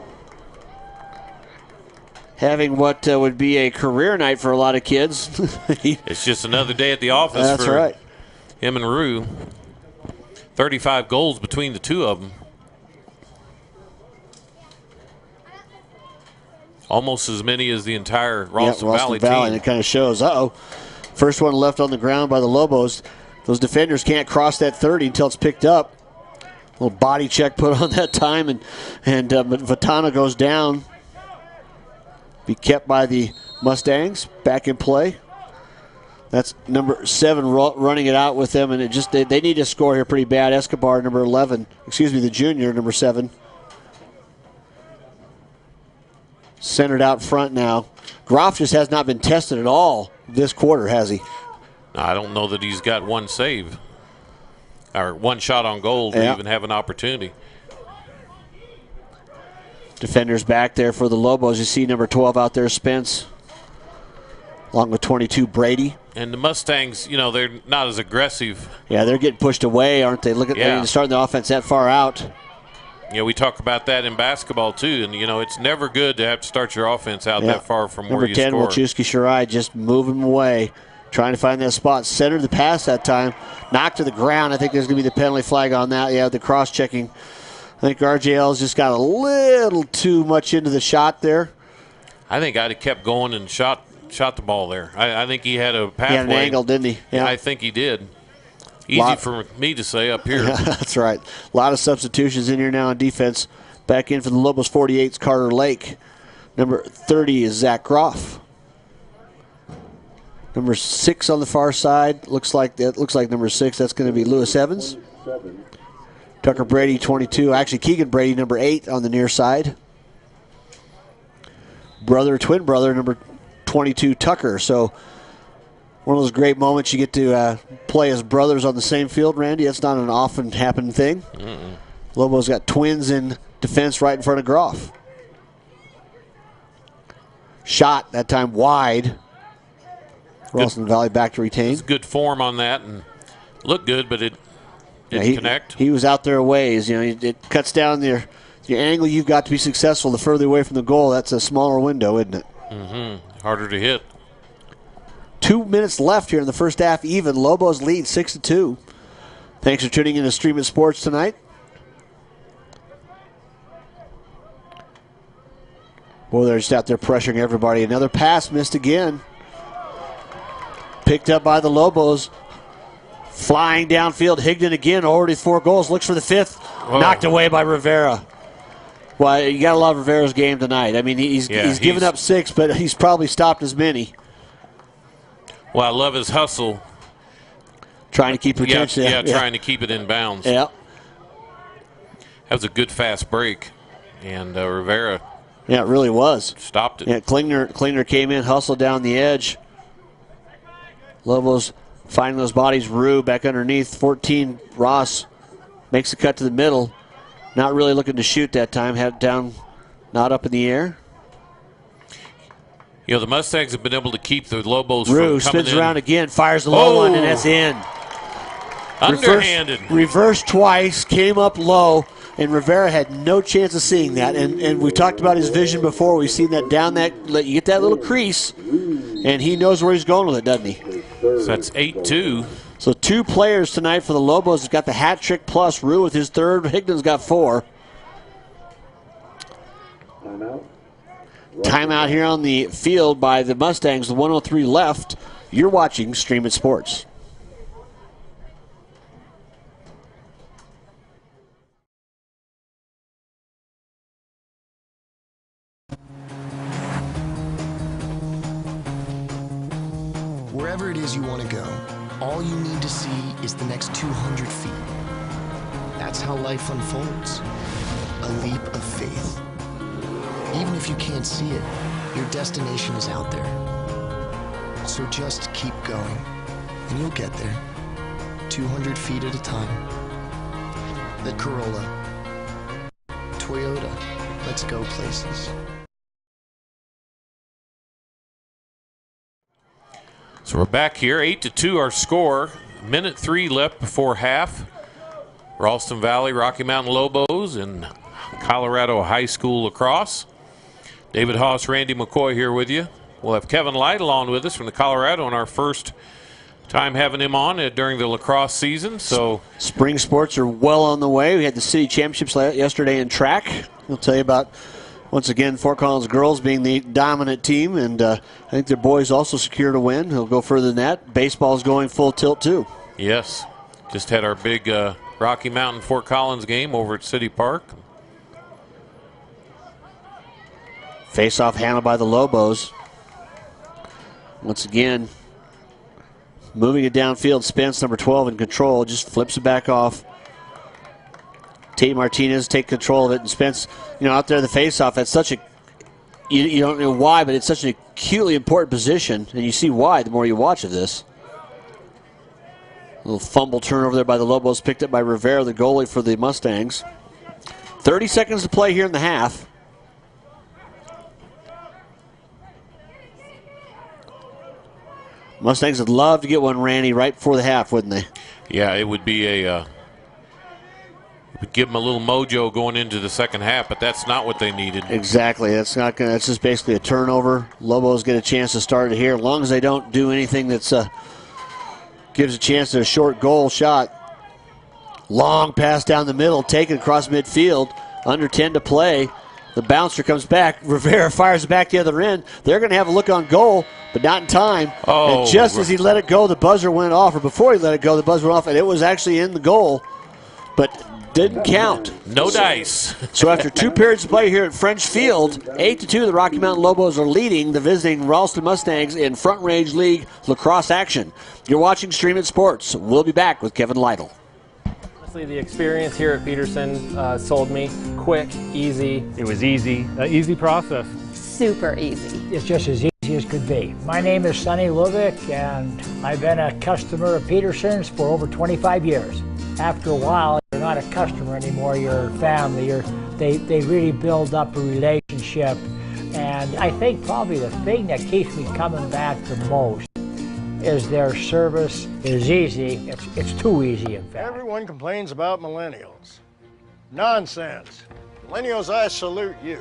Having what would be a career night for a lot of kids. It's just another day at the office for him and Rue. 35 goals between the two of them. Almost as many as the entire Ralston Valley team. And it kind of shows. First one left on the ground by the Lobos. Those defenders can't cross that 30 until it's picked up. A little body check put on that time, and Vitana goes down. Be kept by the Mustangs. Back in play. That's number 7 running it out with them, and they need to score here pretty bad. Escobar, number 11. Excuse me, the junior, number 7. centered out front now. Groff just has not been tested at all this quarter, has he? I don't know that he's got one save or one shot on goal to even have an opportunity. Defenders back there for the Lobos. You see number 12 out there, Spence, along with 22, Brady. And the Mustangs, you know, they're not as aggressive. Yeah, they're getting pushed away, aren't they? Look at starting the offense that far out. You know, we talk about that in basketball too, and you know, it's never good to have to start your offense out that far from where you score. Number 10, Wachowski Shirai, just moving him away, trying to find that spot. Centered the pass that time, knocked to the ground. I think there's going to be the penalty flag on that. Yeah, the cross-checking. I think RJL's just got a little too much into the shot there. I think I'd have kept going and shot the ball there. I think he had a pathway. He had an angle, didn't he? Yeah, I think he did. Easy for me to say up here. Yeah, that's right. A lot of substitutions in here now on defense. Back in for the Lobos 48's Carter Lake. Number 30 is Zach Groff. Number 6 on the far side. Looks like number 6. That's going to be Lewis Evans. Tucker Brady, 22. Actually, Keegan Brady, number 8 on the near side. Twin brother, number 22, Tucker. So one of those great moments you get to play as brothers on the same field, Randy. That's not an often happening thing. Lobos got twins in defense right in front of Groff. Shot that time wide. Ralston Valley back to retain. It's good form on that and looked good, but it didn't connect. He was out there a ways. You know, it cuts down your angle you've got to be successful. The further away from the goal, that's a smaller window, isn't it? Harder to hit. 2 minutes left here in the first half even. Lobos lead 6-2. Thanks for tuning in to Stream It Sports tonight. Boy, they're just out there pressuring everybody. Another pass missed again. Picked up by the Lobos. Flying downfield. Higdon again, already 4 goals. Looks for the 5th. Whoa. Knocked away by Rivera. Well, you got to love Rivera's game tonight. I mean, he's given up 6, but he's probably stopped as many. Well, I love his hustle. Trying to keep retention. Trying to keep it in bounds. Yeah. That was a good fast break. And Rivera. Yeah, it really was. Stopped it. Yeah, Klingner came in, hustled down the edge. Lobos finding those bodies. Rue back underneath. 14, Ross makes the cut to the middle. Not really looking to shoot that time. Had it down, not up in the air. You know, the Mustangs have been able to keep the Lobos Rue from coming spins around again, fires the low one, and that's in. Underhanded. Reversed twice, came up low, and Rivera had no chance of seeing that. And we talked about his vision before. We've seen that down that, you get that little crease, and he knows where he's going with it, doesn't he? So that's 8-2. So 2 players tonight for the Lobos have got the hat trick plus Rue with his 3rd. Higdon's got 4. Timeout here on the field by the Mustangs. The 1:03 left. You're watching Stream It Sports. Wherever it is you want to go, all you need to see is the next 200 feet. That's how life unfolds. A leap of faith. Even if you can't see it, your destination is out there. So just keep going, and you'll get there. 200 feet at a time. The Corolla. Toyota. Let's go places. So we're back here, 8-2 our score. Minute 3 left before half. Ralston Valley, Rocky Mountain Lobos, and Colorado High School Lacrosse. David Haase, Randy McCoy here with you. We'll have Kevin Lytle on with us from the Colorado on our first time having him on during the lacrosse season. So spring sports are well on the way. We had the city championships yesterday in track. We'll tell you about, once again, Fort Collins girls being the dominant team, and I think their boys also secured a win. He'll go further than that. Baseball's going full tilt too. Yes, just had our big Rocky Mountain Fort Collins game over at City Park. Face-off handled by the Lobos. Once again, moving it downfield. Spence, number 12, in control. Just flips it back off. Tate Martinez take control of it. And Spence, out there the face-off. That's such a you don't know why, but it's such an acutely important position, and you see why the more you watch of this. A little fumble turnover there by the Lobos, picked up by Rivera, the goalie for the Mustangs. 30 seconds to play here in the half. Mustangs would love to get one, Randy, right before the half, wouldn't they? Yeah, it would be a would give them a little mojo going into the second half, but that's not what they needed. Exactly. That's not gonna. That's just basically a turnover. Lobos get a chance to start it here, as long as they don't do anything that's gives a chance to a short goal shot. Long pass down the middle, taken across midfield. Under 10 to play. The bouncer comes back. Rivera fires it back the other end. They're going to have a look on goal, but not in time. Oh, and just as he let it go, the buzzer went off, or before he let it go, the buzzer went off, and it was actually in the goal, but didn't count. No dice. So after 2 periods of play here at French Field, 8-2, the Rocky Mountain Lobos are leading the visiting Ralston Mustangs in Front Range League lacrosse action. You're watching Stream It Sports. We'll be back with Kevin Lytle. Honestly, the experience here at Pedersen sold me. Quick, easy. It was easy, easy process. Super easy. It's just as easy as could be. My name is Sonny Lubick, and I've been a customer of Pedersen's for over 25 years. After a while, you're not a customer anymore, you're family. They really build up a relationship. And I think probably the thing that keeps me coming back the most is their service is easy. It's too easy, in fact. Everyone complains about millennials. Nonsense. Millennials, I salute you.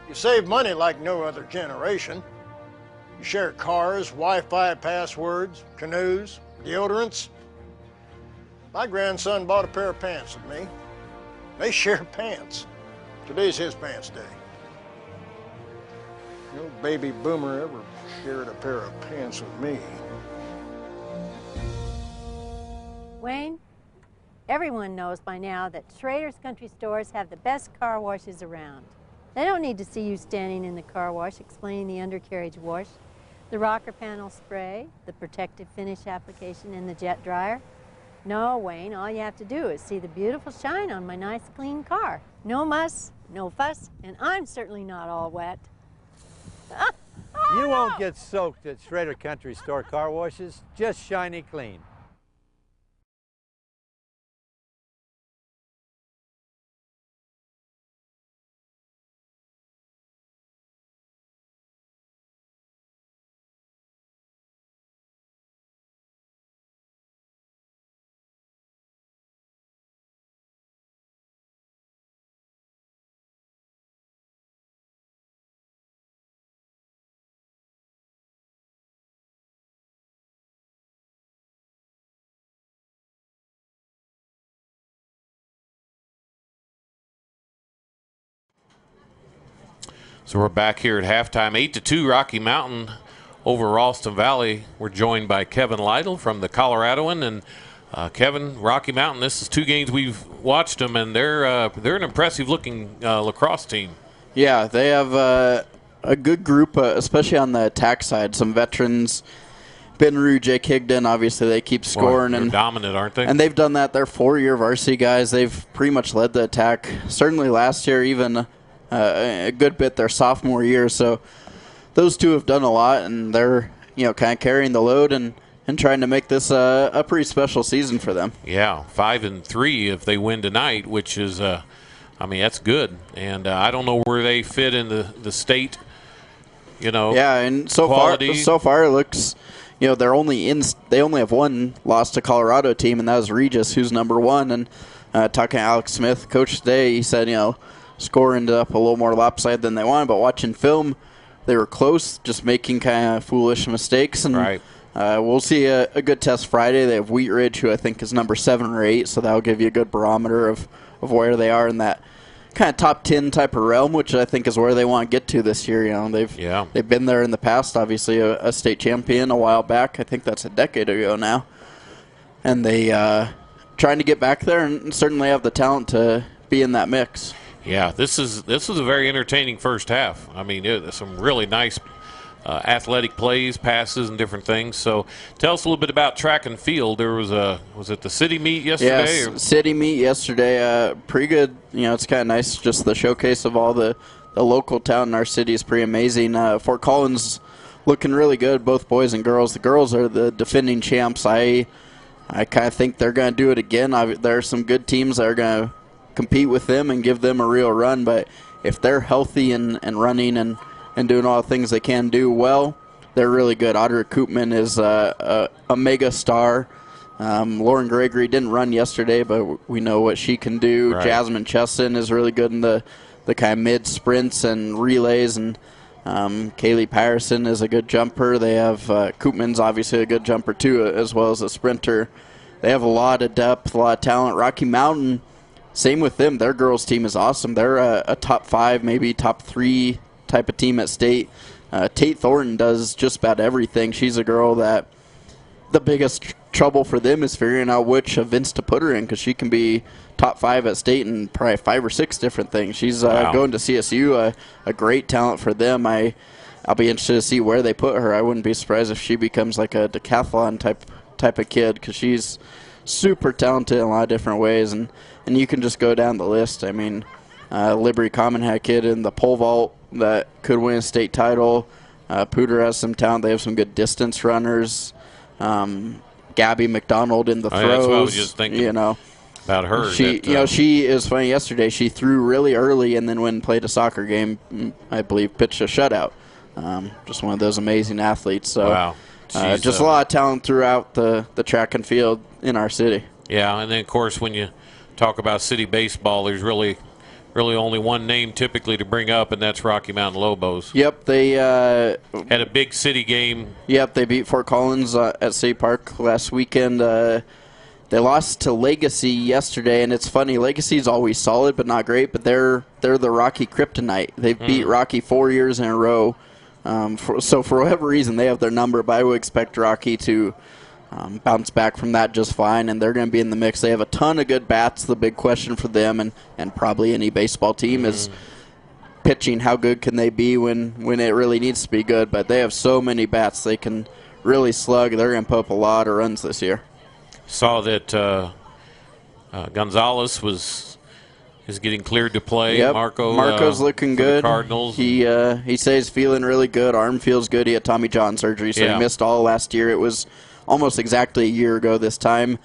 You save money like no other generation. You share cars, Wi-Fi passwords, canoes, deodorants. My grandson bought a pair of pants with me. They share pants. Today's his pants day. No baby boomer ever shared a pair of pants with me. Wayne, everyone knows by now that Schrader's Country Stores have the best car washes around. They don't need to see you standing in the car wash explaining the undercarriage wash, the rocker panel spray, the protective finish application, and the jet dryer. No, Wayne, all you have to do is see the beautiful shine on my nice clean car. No muss, no fuss, and I'm certainly not all wet. You won't get soaked at Schrader Country Store car washes, just shiny clean. So we're back here at halftime, 8-2 Rocky Mountain over Ralston Valley. We're joined by Kevin Lytle from the Coloradoan. And Kevin, Rocky Mountain, this is 2 games we've watched them, and they're an impressive-looking lacrosse team. Yeah, they have a good group, especially on the attack side. Some veterans, Ben Rue, Jake Higdon, obviously they keep scoring. They're and dominant, aren't they? And they've done that. They're 4-year varsity guys. They've pretty much led the attack. Certainly last year, even a good bit their sophomore year. So those two have done a lot, and they're kind of carrying the load and trying to make this a pretty special season for them. Yeah, 5-3 if they win tonight, which is, that's good. And I don't know where they fit in the state. Yeah, and so far it looks, they only have one loss to Colorado team, and that was Regis, who's number 1. And talking to Alex Smith, coach today, he said, score ended up a little more lopsided than they wanted, but watching film, they were close, just making kind of foolish mistakes. And right. We'll see a good test Friday. They have Wheat Ridge, who I think is number 7 or 8, so that'll give you a good barometer of where they are in that kind of top 10 type of realm, which I think is where they want to get to this year. They've been there in the past, obviously a state champion a while back. I think that's a decade ago now. And they trying to get back there and certainly have the talent to be in that mix. Yeah, this is a very entertaining first half. Some really nice athletic plays, passes, and different things. So tell us a little bit about track and field. There was it the city meet yesterday? Yes, city meet yesterday. Pretty good. It's kind of nice, just the showcase of all the local town in our city is pretty amazing. Fort Collins looking really good, both boys and girls. The girls are the defending champs. I kind of think they're going to do it again. There are some good teams that are going to compete with them and give them a real run, but if they're healthy and running and doing all the things they can do well, they're really good. Audrey Koopman is a mega star. Lauren Gregory didn't run yesterday, but we know what she can do. Right. Jasmine Chesson is really good in the kind of mid sprints and relays, and Kaylee Pedersen is a good jumper. They have Koopman's obviously a good jumper too, as well as a sprinter. They have a lot of depth, a lot of talent. Rocky Mountain, same with them. Their girls team is awesome. They're a top 5, maybe top 3 type of team at state. Tate Thornton does just about everything. She's a girl that the biggest trouble for them is figuring out which events to put her in, because she can be top 5 at state in probably 5 or 6 different things. She's going to CSU, a great talent for them. I'll be interested to see where they put her. I wouldn't be surprised if she becomes like a decathlon type of kid, because she's super talented in a lot of different ways, and you can just go down the list. I mean, Liberty Common had a kid in the pole vault that could win a state title. Poudre has some talent. They have some good distance runners. Gabby McDonald in the throws. That's what I was just thinking about her. She is funny. Yesterday she threw really early and then went and played a soccer game. I believe pitched a shutout. Just one of those amazing athletes. So, wow. Just a lot of talent throughout the track and field in our city. Yeah, and then of course when you talk about city baseball, there's really only one name typically to bring up, and that's Rocky Mountain Lobos. Yep, they had a big city game. Yep, they beat Fort Collins at State Park last weekend. They lost to Legacy yesterday, and it's funny. Legacy's always solid but not great, but they're the Rocky kryptonite. They've beat Rocky 4 years in a row. So for whatever reason, they have their number, but I would expect Rocky to bounce back from that just fine, and they're going to be in the mix. They have a ton of good bats. The big question for them, and probably any baseball team, is pitching. How good can they be when it really needs to be good? But they have so many bats. They can really slug. They're going to put up a lot of runs this year. Saw that Gonzalez is getting cleared to play. Yep. Marco's looking good. Cardinals. He says feeling really good. Arm feels good. He had Tommy John surgery, so he missed all last year. It was almost exactly a year ago this time.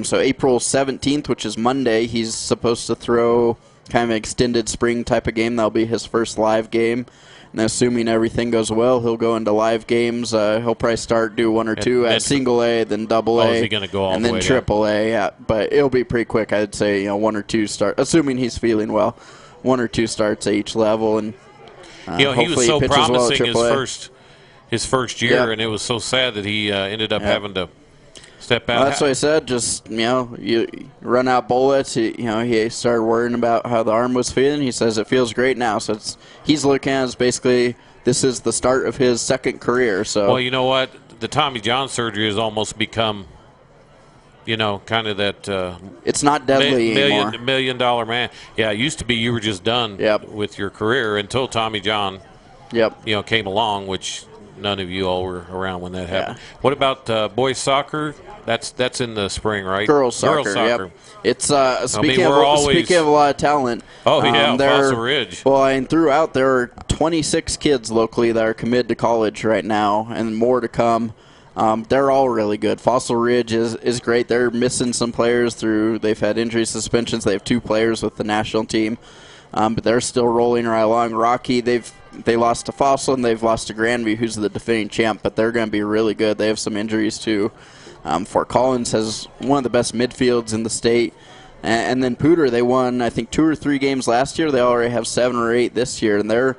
So April 17th, which is Monday, he's supposed to throw kind of an extended spring type of game. That'll be his first live game. And assuming everything goes well, he'll go into live games. He'll probably do 1 or 2 at single A, then double A, is he gonna go all and the then way triple A. Yeah, but it'll be pretty quick. I'd say 1 or 2 starts, assuming he's feeling well. 1 or 2 starts at each level, and he was so promising well his first year, and it was so sad that he ended up having to step out. Well, that's what I said. Just you run out bullets. He started worrying about how the arm was feeling. He says it feels great now. So he's looking at it as basically this is the start of his second career. So well, you know what, the Tommy John surgery has almost become, kind of that. It's not deadly anymore. $1 million man. Yeah, it used to be you were just done with your career until Tommy John. Came along, which none of you all were around when that happened. What about boys soccer? That's in the spring, right? Girls soccer. Yep. It's speaking of a lot of talent. Oh yeah, Fossil Ridge. Well, and throughout there are 26 kids locally that are committed to college right now, and more to come. They're all really good. Fossil Ridge is great. They're missing some players they've had injury suspensions. They have 2 players with the national team, but they're still rolling right along. Rocky, they lost to Fossil, and they've lost to Grandview, who's the defending champ, but they're going to be really good. They have some injuries too. Fort Collins has one of the best midfields in the state. And then Poudre, they won, I think, 2 or 3 games last year. They already have 7 or 8 this year, and they're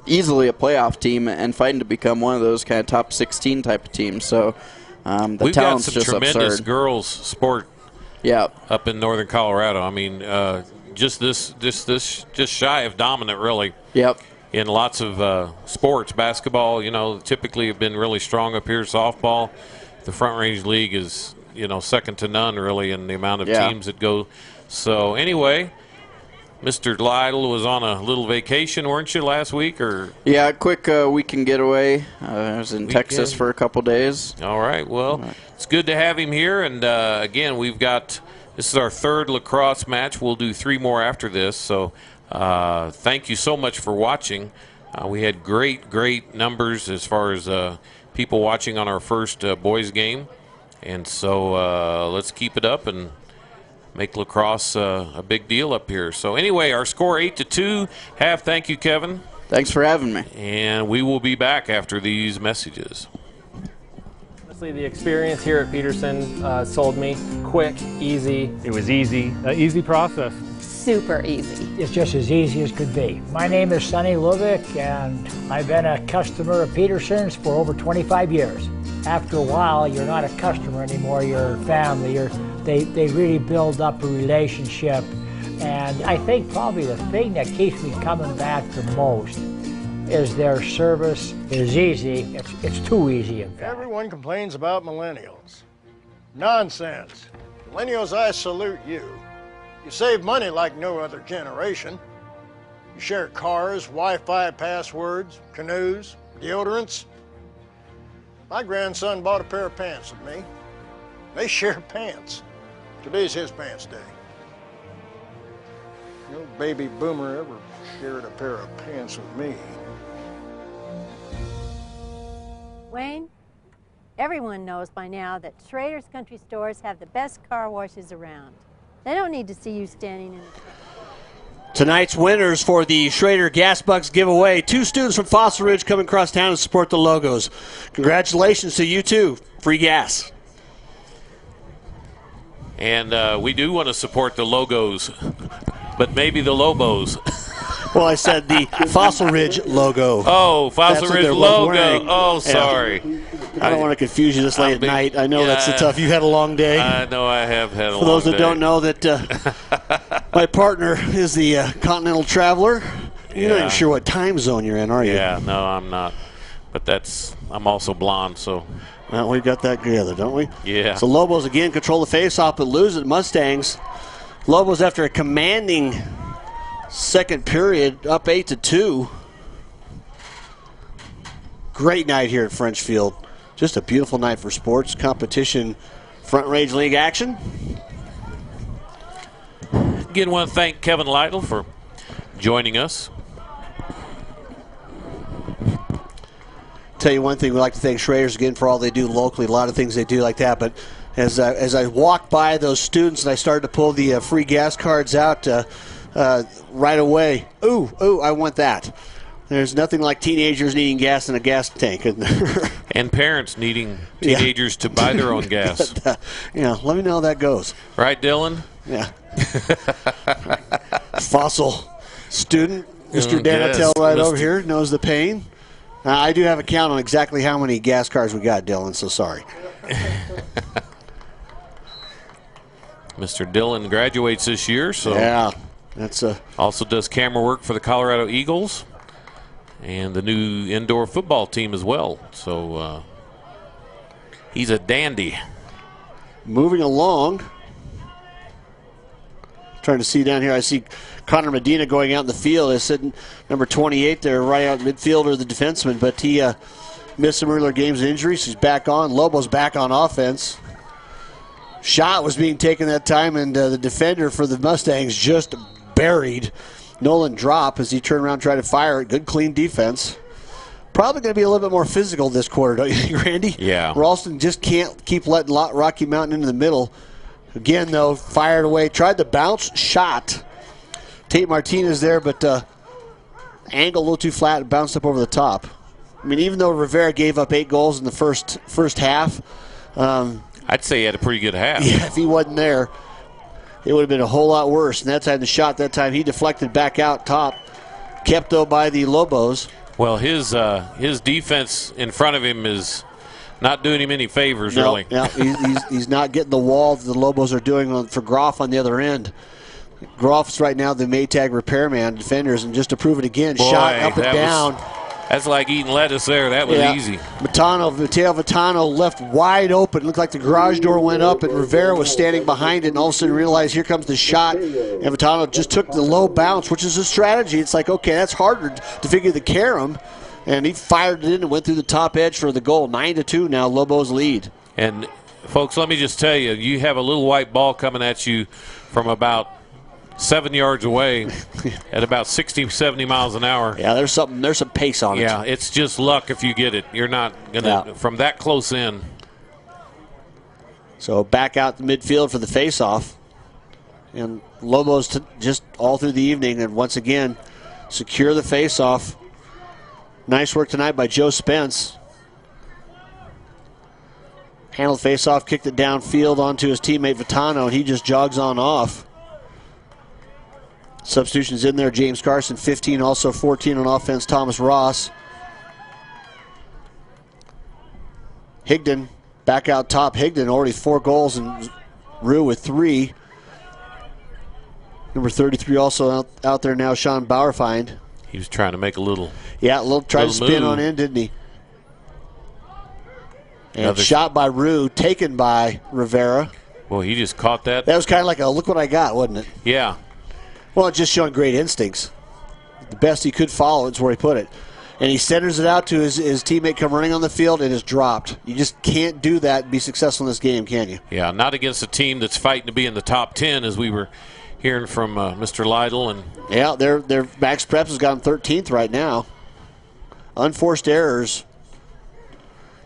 easily a playoff team and fighting to become one of those kind of top 16 type of teams. So the talent's just absurd. We've got some tremendous girls sport up in northern Colorado. I mean, just shy of dominant, really. Yep. In lots of sports, basketball, typically have been really strong up here. Softball, the Front Range League is, second to none, really, in the amount of teams that go. So anyway, Mr. Lytle was on a little vacation, weren't you, last week? Or yeah, quick weekend getaway. I was in Texas for a couple days. All right. Well, it's good to have him here. And again, this is our 3rd lacrosse match. We'll do 3 more after this. So Thank you so much for watching. We had great numbers as far as people watching on our first boys game. And so let's keep it up and make lacrosse a big deal up here. So anyway, our score 8-2. Thank you, Kevin. Thanks for having me. And we will be back after these messages. Honestly, the experience here at Pedersen sold me. Quick, easy. It was easy, easy process. Super easy. It's just as easy as could be. My name is Sonny Lubick, and I've been a customer of Pedersen's for over 25 years. After a while, you're not a customer anymore, you're family. They really build up a relationship. And I think probably the thing that keeps me coming back the most is their service is easy. It's too easy, in fact. Everyone complains about millennials. Nonsense. Millennials, I salute you. You save money like no other generation. You share cars, Wi-Fi passwords, canoes, deodorants. My grandson bought a pair of pants with me. They share pants. Today's his pants day. No baby boomer ever shared a pair of pants with me. Wayne, everyone knows by now that Schrader's Country Stores have the best car washes around. They don't need to see you standing in the Tonight's winners for the Schrader Gas Bucks giveaway. 2 students from Fossil Ridge coming across town to support the logos. Congratulations to you too. Free gas. And we do want to support the logos, but maybe the Lobos. Well, I said the Fossil Ridge logo. Oh, Fossil Ridge logo. Oh, sorry. I don't want to confuse you this late at night. I know that's tough. You had a long day. I know I have had a long day. For those that don't know, that my partner is the Continental Traveler. You're not even sure what time zone you're in, are you? Yeah, no, I'm not. But I'm also blonde, so. Well, we've got that together, don't we? Yeah. So Lobos again control the face-off, but lose it. Mustangs. Lobos, after a commanding second period, up 8-2. Great night here at French Field. Just a beautiful night for sports competition, Front Range League action. Again, want to thank Kevin Lytle for joining us. Tell you one thing, we'd like to thank Schraders again for all they do locally. A lot of things they do like that. But as I walked by those students and I started to pull the free gas cards out right away, ooh, I want that. There's nothing like teenagers needing gas in a gas tank. And parents needing teenagers to buy their own gas. Let me know how that goes. Right, Dylan? Yeah. Fossil student, Mr. Danatel over here knows the pain. I do have a count on exactly how many gas cars we got, Dylan, so sorry. Mr. Dylan graduates this year, so yeah, that's also does camera work for the Colorado Eagles and the new indoor football team as well. So he's a dandy. Moving along. Trying to see down here, I see Connor Medina going out in the field. I said number 28 there, right out midfielder, the defenseman, but he missed some earlier games of injuries. He's back on. Lobo's back on offense. Shot was being taken that time, and the defender for the Mustangs just buried Nolan Drop as he turned around and tried to fire it. Good, clean defense. Probably going to be a little bit more physical this quarter, don't you think, Randy? Yeah. Ralston just can't keep letting Rocky Mountain into the middle. Again, though, fired away. Tried the bounce shot. Tate Martinez there, but angle a little too flat and bounced up over the top. I mean, even though Rivera gave up 8 goals in the first half. I'd say he had a pretty good half. Yeah, if he wasn't there, it would have been a whole lot worse. And that time, the shot that time, he deflected back out top. Kept, though, by the Lobos. Well, his defense in front of him is not doing him any favors, really. Yeah, he's not getting the wall that the Lobos are doing for Groff on the other end. Groff's right now the Maytag repairman, defenders, and just to prove it again, boy, shot up and down. That's like eating lettuce there. That was easy. Mateo Vitano left wide open. Looked like the garage door went up, and Rivera was standing behind it, and all of a sudden realized here comes the shot, and Vitano just took the low bounce, which is a strategy. It's like, okay, that's harder to figure the carom. And he fired it in and went through the top edge for the goal. 9-2 now, Lobos lead. And, folks, let me just tell you, you have a little white ball coming at you from about 7 yards away at about 60, 70 miles an hour. Yeah, there's some pace on it. Yeah, it's just luck if you get it. You're not going to, from that close in. So back out the midfield for the faceoff. And Lobos just all through the evening, and once again, secure the faceoff. Nice work tonight by Joe Spence. Handled faceoff, kicked it downfield onto his teammate Vitano, and he just jogs on off. Substitutions in there, James Carson, 15, also 14 on offense, Thomas Ross. Higdon back out top. Higdon already 4 goals, and Rue with 3. Number 33 also out there now, Sean Bauerfeind. He was trying to make a little. Yeah, tried to spin on in, didn't he? And shot by Rue, taken by Rivera. Well, he just caught that. That was kind of like a look what I got, wasn't it? Yeah. Well, it's just showing great instincts. The best he could follow, it's where he put it. And he centers it out to his teammate come running on the field and is dropped. You just can't do that and be successful in this game, can you? Yeah, not against a team that's fighting to be in the top 10, as we were hearing from Mr. Lytle. And yeah, their Max Preps has got him 13th right now. Unforced errors.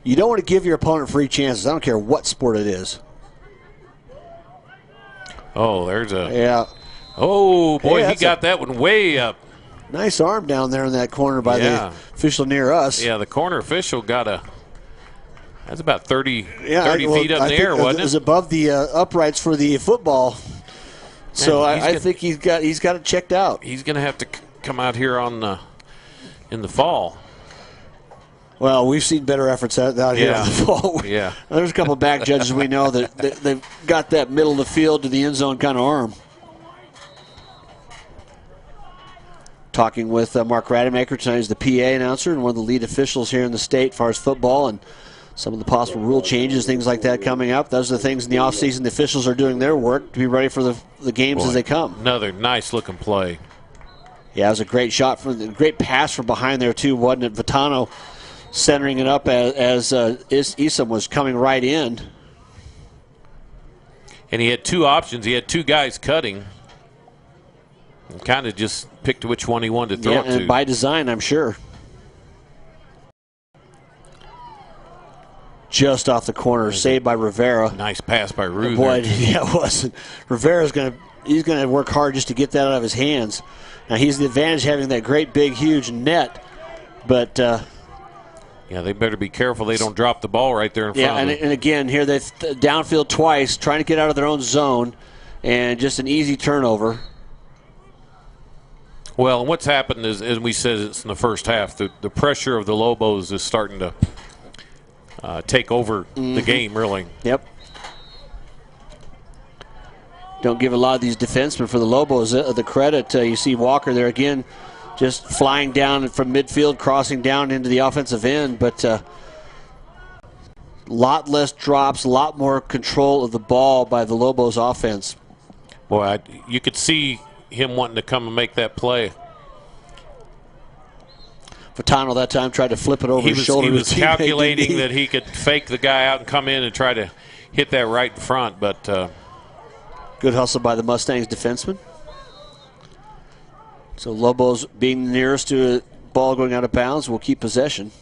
You don't want to give your opponent free chances. I don't care what sport it is. Oh, there's a... Yeah. Oh, boy, he got that one way up. Nice arm down there in that corner by the official near us. Yeah, the corner official got a... That's about 30 feet up in the air, wasn't it? It was above the uprights for the football. So I think he's got it checked out. He's going to have to come out here in the fall. Well, we've seen better efforts out here in the fall. Yeah. There's a couple of back judges we know that they've got that middle of the field to the end zone kind of arm. Talking with Mark Rademacher tonight, is the PA announcer and one of the lead officials here in the state as far as football and some of the possible rule changes, things like that coming up. Those are the things in the offseason the officials are doing their work to be ready for the games as they come. Another nice-looking play. Yeah, it was a great shot, great pass from behind there, too, wasn't it? Vitano centering it up as Isom was coming right in. And he had 2 options. He had 2 guys cutting. And kind of just picked which one he wanted to throw it to. And by design, I'm sure. Just off the corner, saved by Rivera. Nice pass by Rue. Boy, yeah, it was. Rivera's he's gonna work hard just to get that out of his hands. Now he's the advantage having that great big huge net, but yeah, they better be careful they don't drop the ball right there in front of them. And again here they've downfield twice, trying to get out of their own zone, and just an easy turnover. Well, and what's happened is, as we said, it's in the first half, the pressure of the Lobos is starting to take over the game, really. Yep. Don't give a lot of these defensemen for the Lobos the credit. You see Walker there again, just flying down from midfield, crossing down into the offensive end, but a lot less drops, a lot more control of the ball by the Lobos offense. Boy, you could see him wanting to come and make that play. Vitano that time tried to flip it over his shoulder. He was calculating that he could fake the guy out and come in and try to hit that right in front, but good hustle by the Mustangs defenseman. So Lobos being the nearest to a ball going out of bounds will keep possession.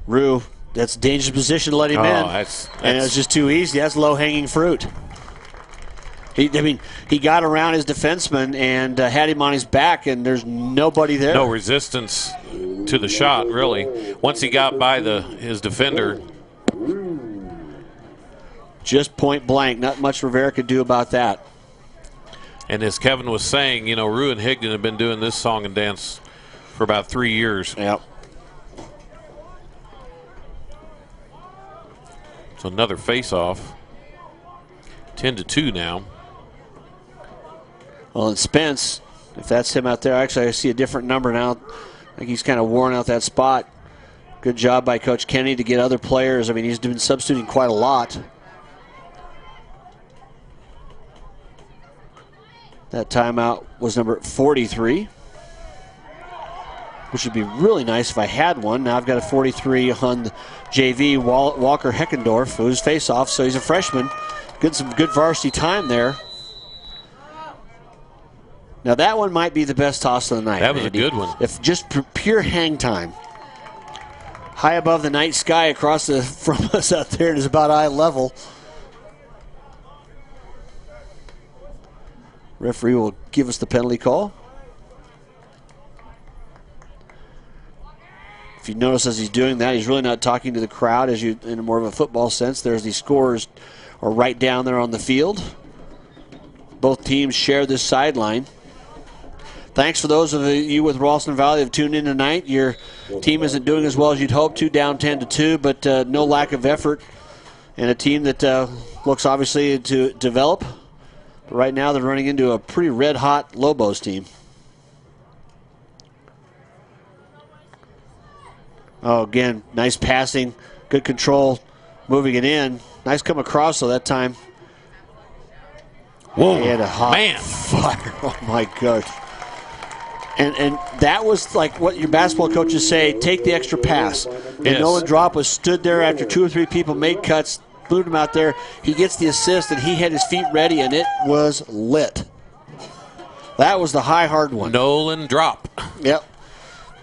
Rue, that's a dangerous position to let him in. And it's just too easy. That's low-hanging fruit. He got around his defenseman and had him on his back, and there's nobody there. No resistance to the shot, really. Once he got by his defender. Just point blank. Not much Rivera could do about that. And as Kevin was saying, Rue and Higdon have been doing this song and dance for about 3 years. Yep. So another face-off. 10-2 now. Well, and Spence, if that's him out there, actually I see a different number now. I think he's kind of worn out that spot. Good job by Coach Kenny to get other players. I mean, he's been substituting quite a lot. That timeout was number 43. which would be really nice if I had one. Now I've got a 43 on the JV, Walker Heckendorf, who's face-off, so he's a freshman. Some good varsity time there. Now that one might be the best toss of the night. That was Andy. a good one. If just pure hang time. High above the night sky across from us out there, and is about eye level. Referee will give us the penalty call. If you notice as he's doing that, he's really not talking to the crowd as you in more of a football sense. There's the scores are right down there on the field. Both teams share this sideline. Thanks for those of you with Ralston Valley who have tuned in tonight. Your team isn't doing as well as you'd hope to, down 10-2, but no lack of effort. And a team that looks obviously to develop. But right now they're running into a pretty red-hot Lobos team. Oh, again, nice passing, good control, moving it in. Nice come across, though, that time. Whoa, he had a hot man. Fire. Oh, my God. And that was like what your basketball coaches say, take the extra pass. And Nolan Drop was stood there after 2 or 3 people made cuts, moved him out there. He gets the assist, and he had his feet ready, and it was lit. That was the high, hard one. Nolan Drop. Yep.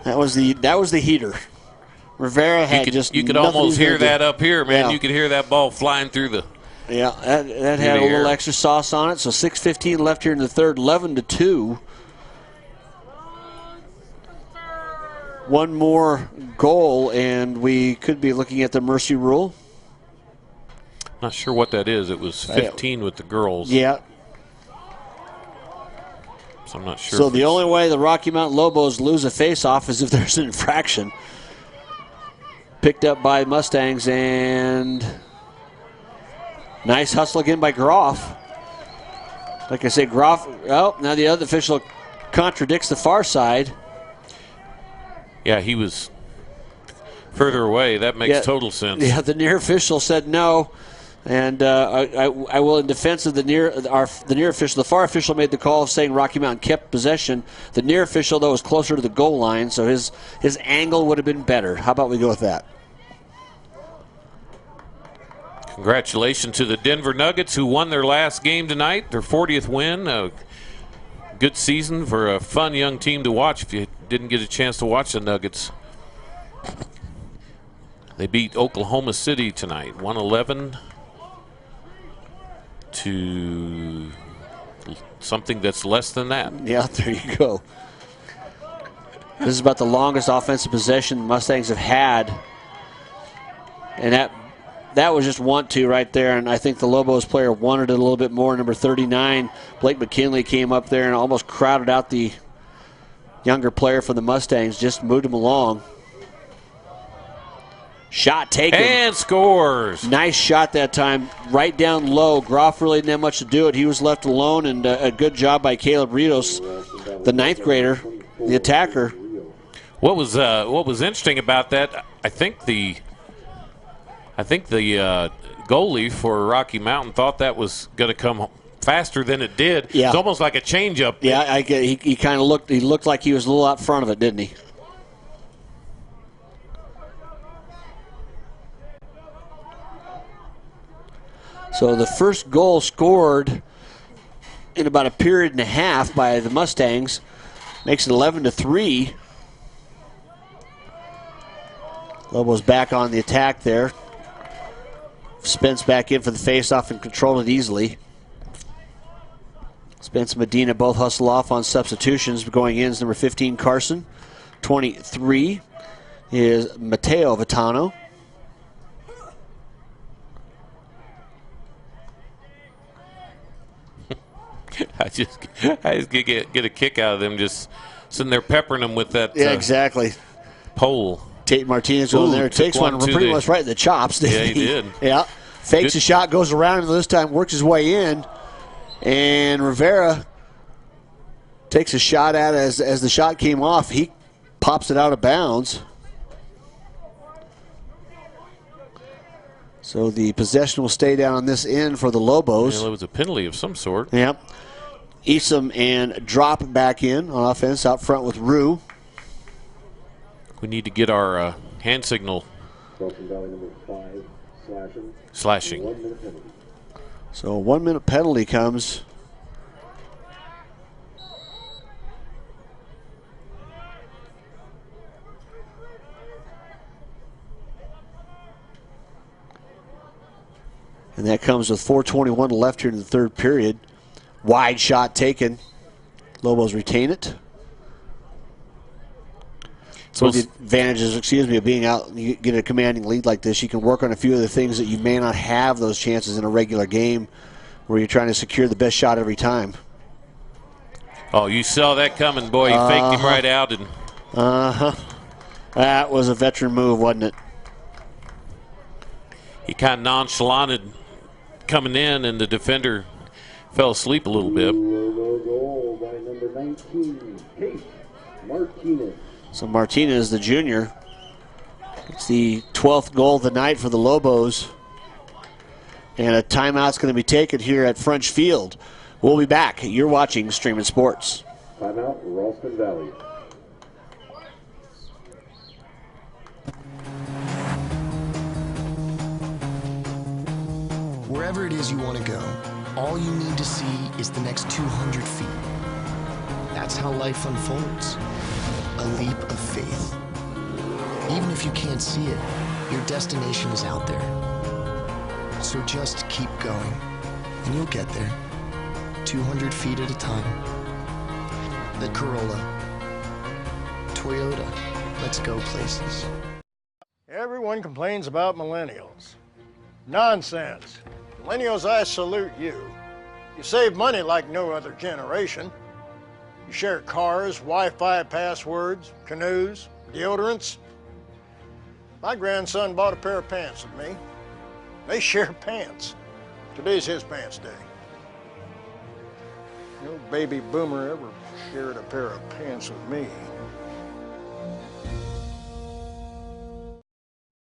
That was the heater. Rivera had you could almost hear that up here, man. Yeah. You could hear that ball flying through the. Yeah, that had a little extra sauce on it. So 6:15 left here in the third, 11-2. One more goal, and we could be looking at the mercy rule. Not sure what that is. It was 15 with the girls. Yeah. So I'm not sure. So the only way the Rocky Mountain Lobos lose a face-off is if there's an infraction. Picked up by Mustangs, and nice hustle again by Groff. Like I say, Groff, oh, now the other official contradicts the far side. Yeah, he was further away. That makes total sense. Yeah, the near official said no, and I will, in defense of the near official, the far official made the call saying Rocky Mountain kept possession. The near official, though, was closer to the goal line, so his angle would have been better. How about we go with that? Congratulations to the Denver Nuggets, who won their last game tonight, their 40th win. A good season for a fun young team to watch if you didn't get a chance to watch the Nuggets. They beat Oklahoma City tonight, 111 to something that's less than that. Yeah, there you go. This is about the longest offensive possession the Mustangs have had. And that was just want-to right there, and I think the Lobos player wanted it a little bit more. Number 39, Blake McKinley, came up there and almost crowded out the younger player for the Mustangs, just moved him along. Shot taken. And scores. Nice shot that time, right down low. Groff really didn't have much to do it. He was left alone, and a good job by Caleb Ritos, the 9th grader, the attacker. What was interesting about that, I think the goalie for Rocky Mountain thought that was going to come faster than it did. Yeah. It's almost like a changeup. Yeah, he kind of looked like he was a little out front of it, didn't he? So the first goal scored in about a period and a half by the Mustangs makes it 11-3. Lobos back on the attack there. Spence back in for the faceoff and controlled it easily. Spence and Medina both hustle off on substitutions. Going in is number 15, Carson. 23 is Mateo Vitano. I just get a kick out of them just sitting there peppering them with that. Yeah, exactly. Pole. Tate Martinez goes there, takes one pretty much right in the chops. Yeah, he did. Yeah, fakes a shot, goes around, and this time works his way in. And Rivera takes a shot at it as the shot came off. He pops it out of bounds. So the possession will stay down on this end for the Lobos. Well, it was a penalty of some sort. Yep. Esom and Drop back in on offense out front with Rue. We need to get our hand signal Ralston Valley number 5, slashing. 1 minute penalty. So a 1 minute penalty comes. And that comes with 4:21 left here in the third period. Wide shot taken. Lobos retain it. So the advantages, of being out, you get a commanding lead like this, you can work on a few of the things that you may not have those chances in a regular game where you're trying to secure the best shot every time. Oh, you saw that coming, boy. You faked him right out. And That was a veteran move, wasn't it? He kind of nonchalanted coming in, and the defender fell asleep a little bit. Goal by number 19, Case Martinez. So Martinez, the junior, it's the 12th goal of the night for the Lobos. And a timeout's going to be taken here at French Field. We'll be back. You're watching Streaming Sports. Timeout, Ralston Valley. Wherever it is you want to go, all you need to see is the next 200 feet. That's how life unfolds. A leap of faith. Even if you can't see it, your destination is out there. So just keep going, and you'll get there. 200 feet at a time. The Corolla. Toyota. Let's go places. Everyone complains about millennials. Nonsense. Millennials, I salute you. You save money like no other generation. You share cars, Wi-Fi passwords, canoes, deodorants. My grandson bought a pair of pants with me. They share pants. Today's his pants day. No baby boomer ever shared a pair of pants with me.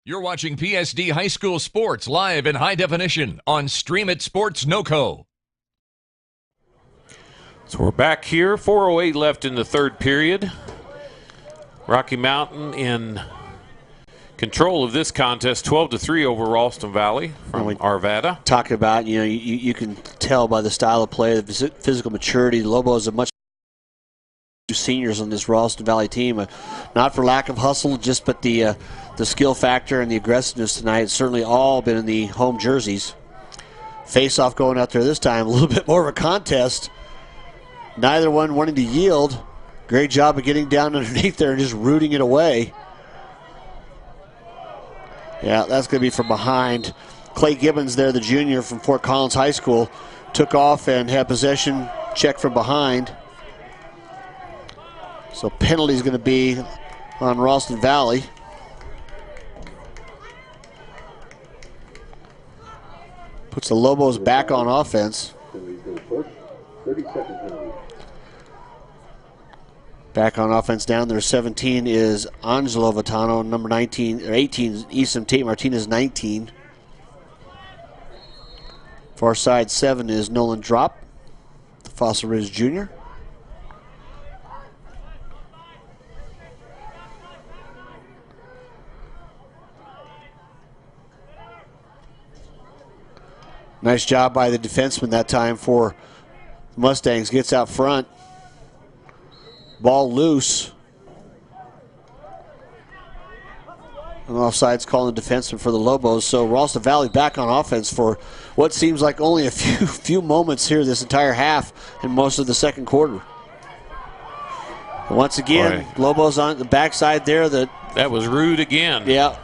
You're watching PSD High School Sports live in high definition on Stream It Sports NoCo. So we're back here. 4:08 left in the third period. Rocky Mountain in control of this contest, 12-3 over Ralston Valley from Arvada. Talking about, you can tell by the style of play, the physical maturity. The Lobos are much seniors on this Ralston Valley team. Not for lack of hustle, just but the skill factor and the aggressiveness tonight. It's certainly all been in the home jerseys. Face-off going out there this time, a little bit more of a contest. Neither one wanting to yield. Great job of getting down underneath there and just rooting it away. Yeah, that's going to be from behind. Clay Gibbons there, the junior from Fort Collins High School, took off and had possession check from behind. So penalty is going to be on Ralston Valley. Puts the Lobos back on offense. 30-second penalty. Back on offense down there. 17 is Angelo Vitano. Number 19 or 18 Easton Tate Martinez, 19. Far side 7 is Nolan Drop, the Fossil Ridge Jr. Nice job by the defenseman that time for Mustangs. Gets out front. Ball loose. And offside's calling the defenseman for the Lobos. So Ralston Valley back on offense for what seems like only a few moments here this entire half and most of the second quarter. And once again, Lobos on the backside there. That was rude again. Yeah.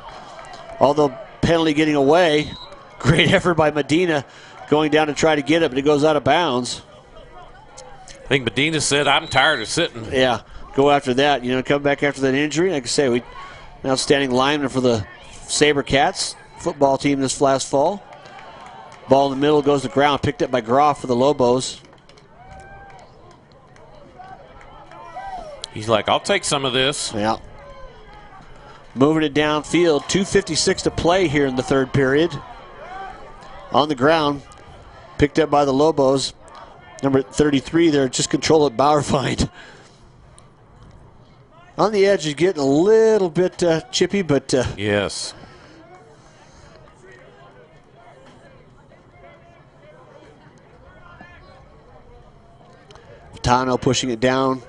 Although penalty getting away. Great effort by Medina going down to try to get it, but it goes out of bounds. I think Medina said, I'm tired of sitting. Yeah, go after that. Come back after that injury. Like I say, an outstanding lineman for the SaberCats football team this last fall. Ball in the middle goes to ground, picked up by Groff for the Lobos. He's like, I'll take some of this. Yeah. Moving it downfield. 2:56 to play here in the third period. On the ground, picked up by the Lobos. Number 33 there, just control it, Bauerfeind. On the edge is getting a little bit chippy, but yes. Tano pushing it down,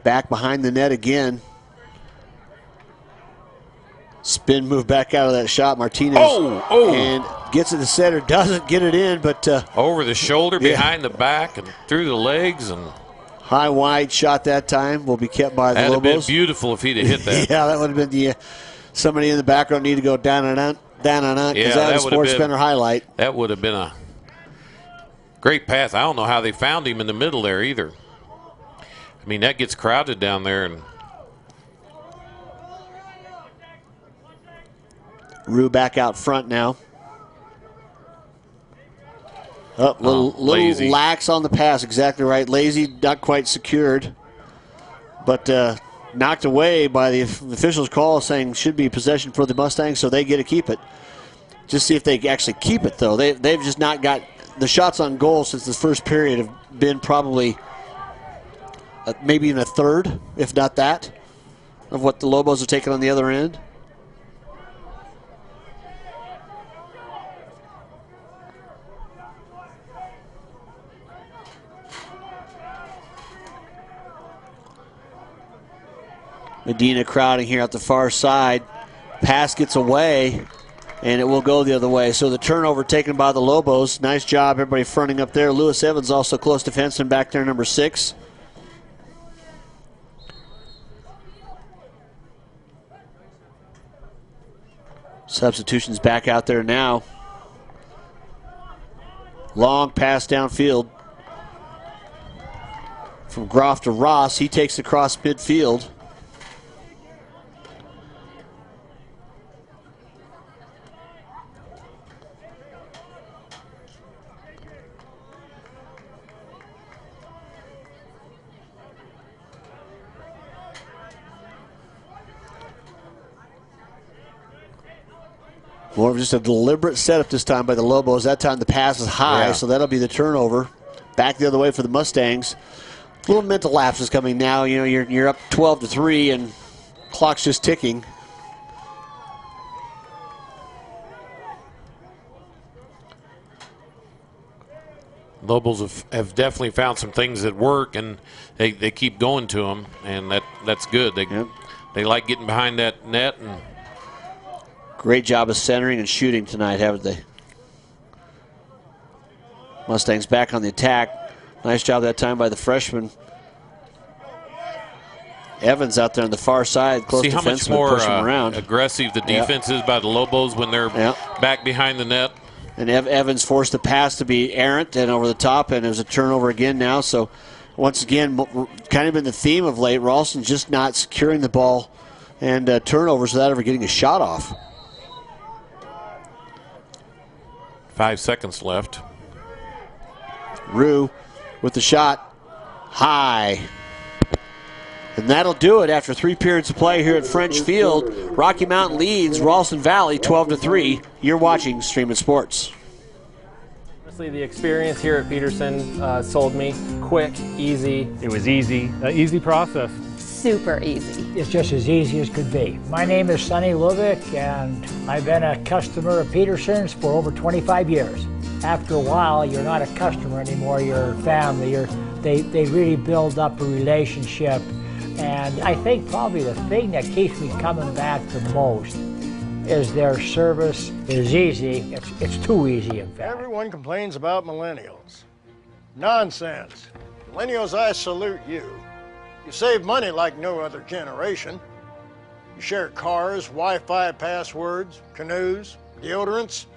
back behind the net again. Spin move back out of that shot, Martinez. And gets it to center, doesn't get it in, but over the shoulder, behind the back, and through the legs, and high wide shot that time will be kept by the that'd Lobos. have been beautiful if he'd have hit that. Yeah, that would have been the somebody in the background need to go down and out, because that was a Sports Center highlight. That would have been a great pass. I don't know how they found him in the middle there either. I mean, that gets crowded down there, and Rue back out front now. Little lax on the pass, exactly right. Lazy, not quite secured, but knocked away by the official's call saying should be possession for the Mustangs, so they get to keep it. Just see if they actually keep it, though. They've just not got the shots on goal since the first period have been probably maybe in a third, if not that, of what the Lobos are taking on the other end. Medina crowding here at the far side. Pass gets away, and it will go the other way. So the turnover taken by the Lobos. Nice job, everybody fronting up there. Lewis Evans also close defenseman back there, number 6. Substitutions back out there now. Long pass downfield from Groff to Ross. He takes it across midfield. More of just a deliberate setup this time by the Lobos. That time the pass is high, so that'll be the turnover. Back the other way for the Mustangs. A little mental lapses coming now. You know, you're up 12-3 and clock's just ticking. Lobos have definitely found some things that work, and they keep going to them, and that's good. They like getting behind that net. And great job of centering and shooting tonight, haven't they? Mustangs back on the attack. Nice job that time by the freshman. Evans out there on the far side, close defenseman, pushing him around. See how much more aggressive the defense is by the Lobos when they're back behind the net. And Evans forced the pass to be errant and over the top, and it was a turnover again now. So once again, kind of been the theme of late. Ralston just not securing the ball and turnovers without ever getting a shot off. 5 seconds left. Rue with the shot high. And that'll do it after 3 periods of play here at French Field. Rocky Mountain leads Ralston Valley 12-3. You're watching Stream It Sports. Honestly, the experience here at Pedersen sold me. Quick, easy. It was easy. Easy process. Super easy. It's just as easy as could be. My name is Sonny Lubick, and I've been a customer of Pedersen's for over 25 years. After a while, you're not a customer anymore, you're family. They really build up a relationship. And I think probably the thing that keeps me coming back the most is their service is easy. It's too easy, in fact. Everyone complains about millennials. Nonsense. Millennials, I salute you. You save money like no other generation. You share cars, Wi-Fi passwords, canoes, deodorants.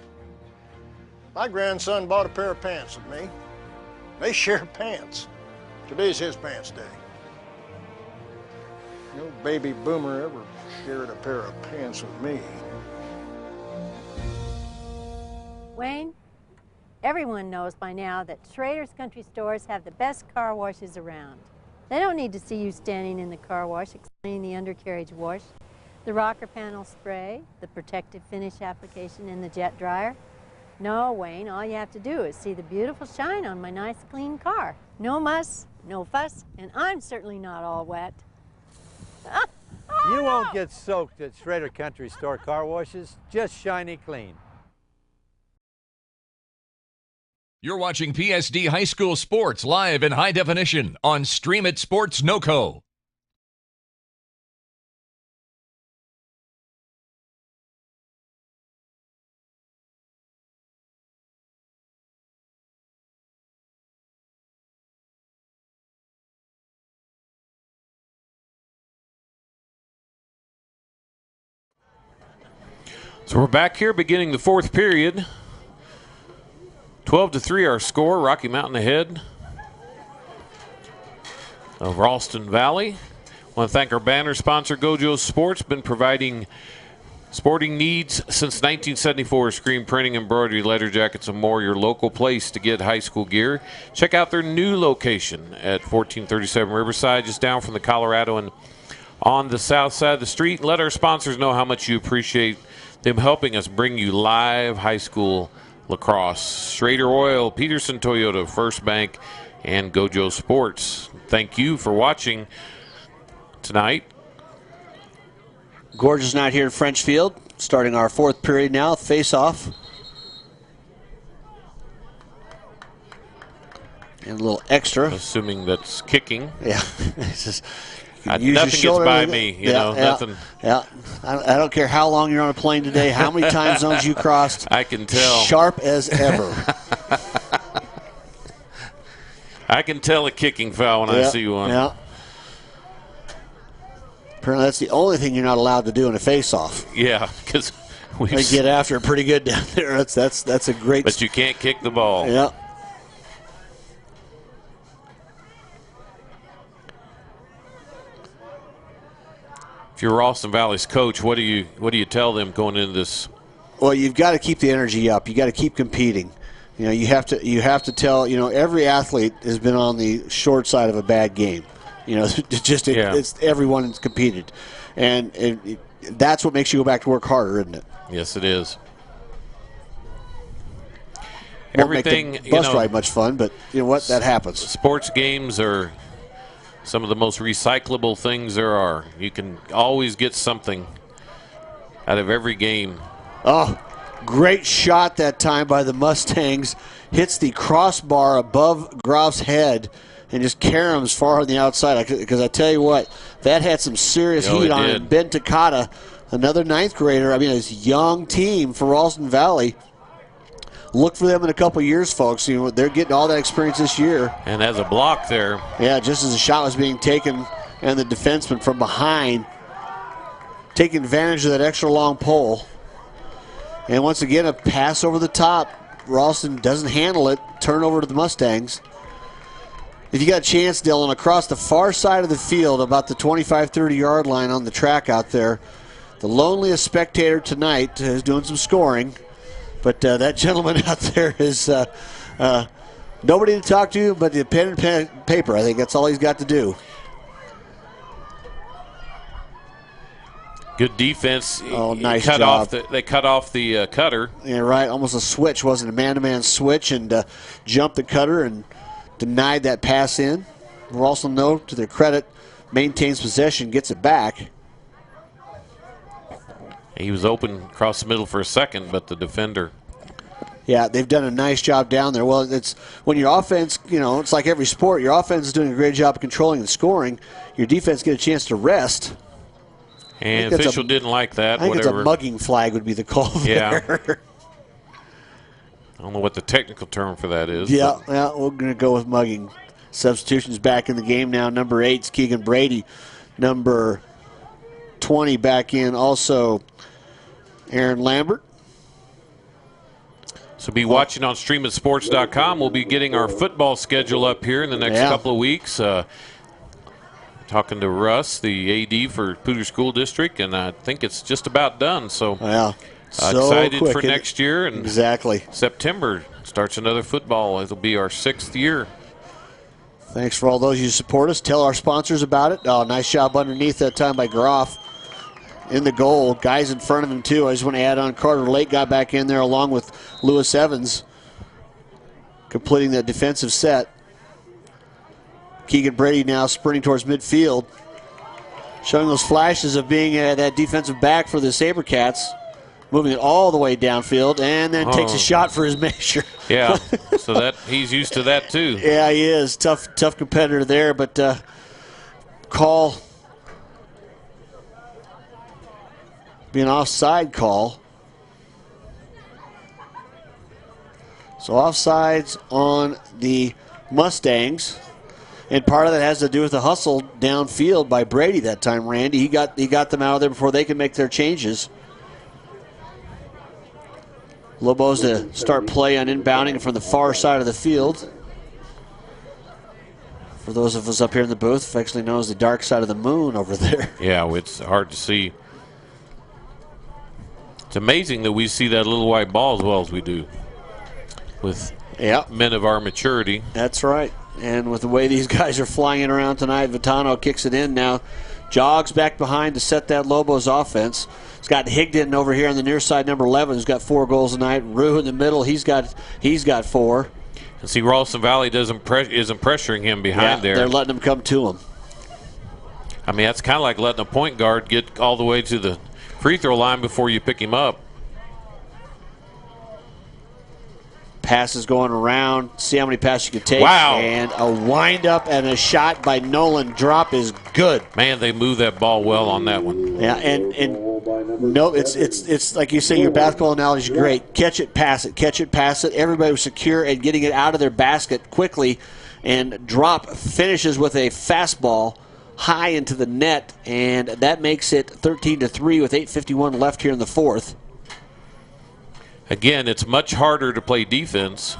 My grandson bought a pair of pants with me. They share pants. Today's his pants day. No baby boomer ever shared a pair of pants with me. Wayne, everyone knows by now that Schrader's Country Stores have the best car washes around. They don't need to see you standing in the car wash explaining the undercarriage wash, the rocker panel spray, the protective finish application in the jet dryer. No, Wayne, all you have to do is see the beautiful shine on my nice clean car. No muss, no fuss, and I'm certainly not all wet. You won't get soaked at Schrader Country Store car washes, just shiny clean. You're watching PSD High School Sports live in high definition on Stream It Sports NoCo. So we're back here beginning the fourth period. 12-3 our score. Rocky Mountain ahead of Ralston Valley. I want to thank our banner sponsor, GoJo Sports. Been providing sporting needs since 1974. Screen printing, embroidery, letter jackets, and more. Your local place to get high school gear. Check out their new location at 1437 Riverside, just down from the Colorado and on the south side of the street. Let our sponsors know how much you appreciate them helping us bring you live high school lacrosse. Schrader Oil, Pedersen Toyota, First Bank, and GoJo Sports. Thank you for watching tonight. Gorgeous night here at French Field. Starting our fourth period now. Face-off. And a little extra. Assuming that's kicking. Yeah. It's just, nothing gets by me, you know, nothing. Yeah, I don't care how long you're on a plane today, how many time zones you crossed. I can tell. Sharp as ever. I can tell a kicking foul when I see one. Yeah. Apparently that's the only thing you're not allowed to do in a face-off. Yeah, because they get after it pretty good down there. That's a great. But you can't kick the ball. Yeah. If you're Ralston Valley's coach, what do you tell them going into this? Well, you've got to keep the energy up. You got to keep competing. You know, you have to tell. You know, every athlete has been on the short side of a bad game. You know, it's everyone has competed, and that's what makes you go back to work harder, isn't it? Yes, it is. Won't everything make the bus ride much fun, but you know what? That happens. Sports games are some of the most recyclable things there are. You can always get something out of every game. Oh, great shot that time by the Mustangs. Hits the crossbar above Groff's head and just caroms far on the outside. Because I tell you what, that had some serious heat on it. Ben Takata, another ninth grader. I mean, it's a young team for Ralston Valley. Look for them in a couple years, folks. You know, they're getting all that experience this year. And as a block there. Yeah, just as the shot was being taken, and the defenseman from behind taking advantage of that extra long pole. And once again, a pass over the top. Ralston doesn't handle it. Turnover to the Mustangs. If you got a chance, Dylan, across the far side of the field, about the 25-30 yard line on the track out there, the loneliest spectator tonight is doing some scoring. But that gentleman out there is nobody to talk to but the pen and paper. I think that's all he's got to do. Good defense. Oh, nice job. They cut off the cutter. Yeah, right. Almost a switch. Wasn't a man-to-man switch, and jumped the cutter and denied that pass in. Ralston, though, to their credit, maintains possession, gets it back. He was open across the middle for a second, but the defender. Yeah, they've done a nice job down there. Well, it's when your offense, you know, it's like every sport. Your offense is doing a great job of controlling and scoring. Your defense get a chance to rest. And official didn't like that. I think it's a mugging flag would be the call there. I don't know what the technical term for that is. Yeah, we're going to go with mugging. Substitutions back in the game now. Number 8's Keegan Brady. Number 20 back in also Aaron Lambert. So be watching on streamitsports.com. We'll be getting our football schedule up here in the next couple of weeks. Talking to Russ, the AD for Poudre School District, and I think it's just about done. So, excited quick, for next year. And exactly. September starts another football. It'll be our 6th year. Thanks for all those you support us. Tell our sponsors about it. Oh, nice job underneath that time by Groff. In the goal. Guys in front of him, too. I just want to add on Carter Lake got back in there along with Lewis Evans, completing that defensive set. Keegan Brady now sprinting towards midfield. showing those flashes of being that defensive back for the SaberCats. Moving it all the way downfield, and then takes a shot for his measure. Yeah, so that he's used to that too. Yeah, he is. Tough competitor there, but call be an offside call. So offsides on the Mustangs. And part of that has to do with the hustle downfield by Brady that time, Randy. He got them out of there before they could make their changes. Lobos to start play on inbounding from the far side of the field. For those of us up here in the booth, affectionately known as the dark side of the moon over there. Yeah, it's hard to see. It's amazing that we see that little white ball as well as we do with men of our maturity. That's right. And with the way these guys are flying it around tonight, Vitano kicks it in now. Jogs back behind to set that Lobos offense. It's got Higdon over here on the near side, number 11, who's got 4 goals tonight. Rue in the middle, he's got 4. And see, Ralston Valley isn't pressuring him behind there. They're letting him come to him. I mean, that's kind of like letting a point guard get all the way to the free throw line before you pick him up. Passes going around. See how many passes you can take. Wow. And a wind-up and a shot by Nolan Drop is good. Man, they moved that ball well on that one. Yeah, and no, it's like you say, your basketball analogy is great. Catch it, pass it. Catch it, pass it. Everybody was secure and getting it out of their basket quickly. And Drop finishes with a fastball high into the net, and that makes it 13-3 with 8:51 left here in the fourth. Again, it's much harder to play defense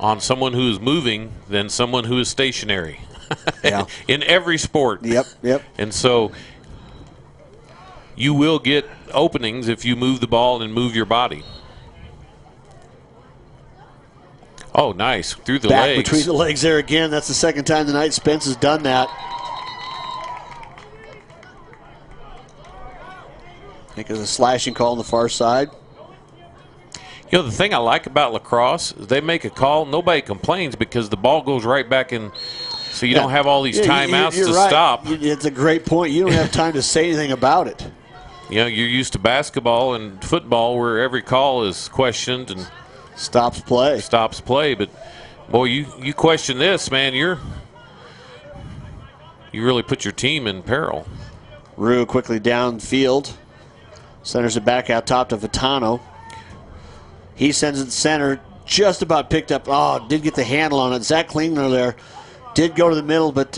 on someone who is moving than someone who is stationary. Yeah. In every sport. Yep. And so you will get openings if you move the ball and move your body. Oh, nice. Through the Back legs. between the legs there again. That's the second time tonight Spence has done that. I think there's a slashing call on the far side. You know, the thing I like about lacrosse is they make a call, nobody complains because the ball goes right back in, so you don't have all these timeouts to right. stop. It's a great point. You don't have time to say anything about it. You know, you're used to basketball and football where every call is questioned and stops play. But, boy, you question this, man, you really put your team in peril. Rue quickly downfield. Centers it back out top to Vitano. He sends it to center, just about picked up. Oh, did get the handle on it. Zach Klingler there did go to the middle, but